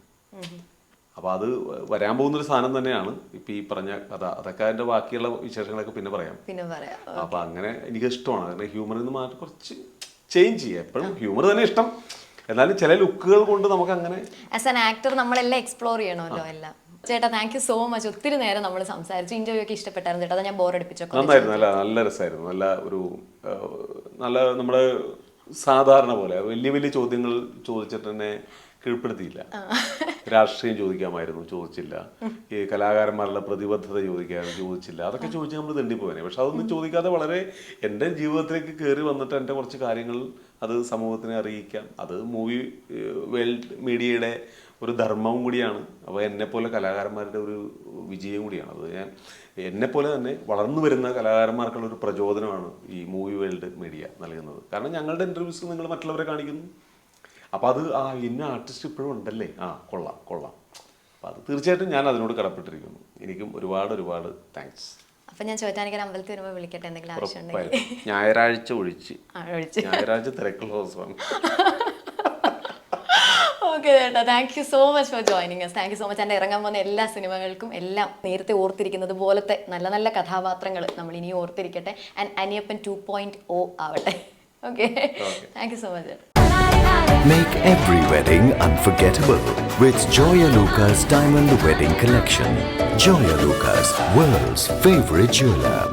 അപ്പോൾ അത് വരാൻ പോകുന്നൊരു സാധനം തന്നെയാണ് ഇപ്പം ഈ പറഞ്ഞ കഥ. അതൊക്കെ അതിൻ്റെ ബാക്കിയുള്ള വിശേഷങ്ങളൊക്കെ പിന്നെ പറയാം. അപ്പം അങ്ങനെ എനിക്ക് ഇഷ്ടമാണ്. കാരണം ഹ്യൂമറിൽ നിന്ന് മാറ്റി കുറച്ച് ചേഞ്ച് ചെയ്യുക. എപ്പോഴും ഹ്യൂമർ തന്നെ ഇഷ്ടം, എന്നാലും ചില ലുക്കുകൾ കൊണ്ട് നമുക്ക് അങ്ങനെ ആസ് ആൻ ആക്ടർ നമ്മളെല്ലാം എക്സ്പ്ലോർ ചെയ്യണമല്ലോ എല്ലാം. ചേട്ടാ താങ്ക് യു സോ മച്ച്. ഒത്തിരി നേരം നമ്മൾ സംസാരിച്ചു. ഇന്റർവ്യൂ ഒക്കെ ഇഷ്ടപ്പെട്ടായിരുന്നു ചേട്ടാ. ഞാൻ ബോർ അടിപ്പിച്ചൊക്കെ നന്നായിരുന്നു. നല്ല രസമായിരുന്നു. നല്ല നമ്മുടെ സാധാരണ പോലെ വലിയ ചോദ്യങ്ങൾ ചോദിച്ചിട്ട് തന്നെ കീഴ്പ്പെടുത്തിയില്ല. രാഷ്ട്രീയം ചോദിച്ചില്ല. ഈ കലാകാരന്മാരുടെ പ്രതിബദ്ധത ചോദിച്ചില്ല. അതൊക്കെ ചോദിച്ച് നമ്മൾ തെണ്ടിപ്പോനെ. പക്ഷെ അതൊന്നും ചോദിക്കാതെ വളരെ എൻ്റെ ജീവിതത്തിലേക്ക് കയറി വന്നിട്ട് എൻ്റെ കുറച്ച് കാര്യങ്ങൾ അത് സമൂഹത്തിനെ അറിയിക്കാം. അത് മൂവി വേൾഡ് മീഡിയയുടെ ഒരു ധർമ്മവും കൂടിയാണ്. അപ്പോൾ എന്നെപ്പോലെ കലാകാരന്മാരുടെ ഒരു വിജയം കൂടിയാണ്. അത് എന്നെപ്പോലെ തന്നെ വളർന്നു വരുന്ന കലാകാരന്മാർക്കുള്ള ഒരു പ്രചോദനമാണ് ഈ മൂവി വേൾഡ് മീഡിയ നൽകുന്നത്. കാരണം ഞങ്ങളുടെ ഇൻ്റർവ്യൂസ് നിങ്ങൾ മറ്റുള്ളവരെ കാണിക്കുന്നു. അപ്പോൾ അത് ഇന്ന ആർട്ടിസ്റ്റ് ഇപ്പോഴും ഉണ്ടല്ലേ, കൊള്ളാം. അപ്പോൾ അത് തീർച്ചയായിട്ടും ഞാൻ അതിനോട് കടപ്പെട്ടിരിക്കുന്നു. എനിക്കും ഒരുപാട് താങ്ക്സ്. അപ്പം ഞാൻ ചോറ്റാനിക്കര അമ്പലത്തിൽ വരുമ്പോൾ വിളിക്കട്ടെ എന്തെങ്കിലും ആവശ്യമുണ്ടെങ്കിൽ. ഞായറാഴ്ച ഞായറാഴ്ച തിരക്കുള്ള ദിവസമാണ്. ഓക്കെ ചേട്ടാ, thank you so much for joining us. Thank you so much. എൻ്റെ ഇറങ്ങാൻ പോകുന്ന എല്ലാ സിനിമകൾക്കും എല്ലാം നേരത്തെ ഓർത്തിരിക്കുന്നത് പോലത്തെ നല്ല കഥാപാത്രങ്ങൾ നമ്മൾ ഇനി ഓർത്തിരിക്കട്ടെ. ആൻഡ് അനിയപ്പൻ 2.0 ആവട്ടെ. Okay thank you so much. Make every wedding unforgettable with Joya Lucas Diamond Wedding Collection. Joya Lucas, world's favorite jeweler.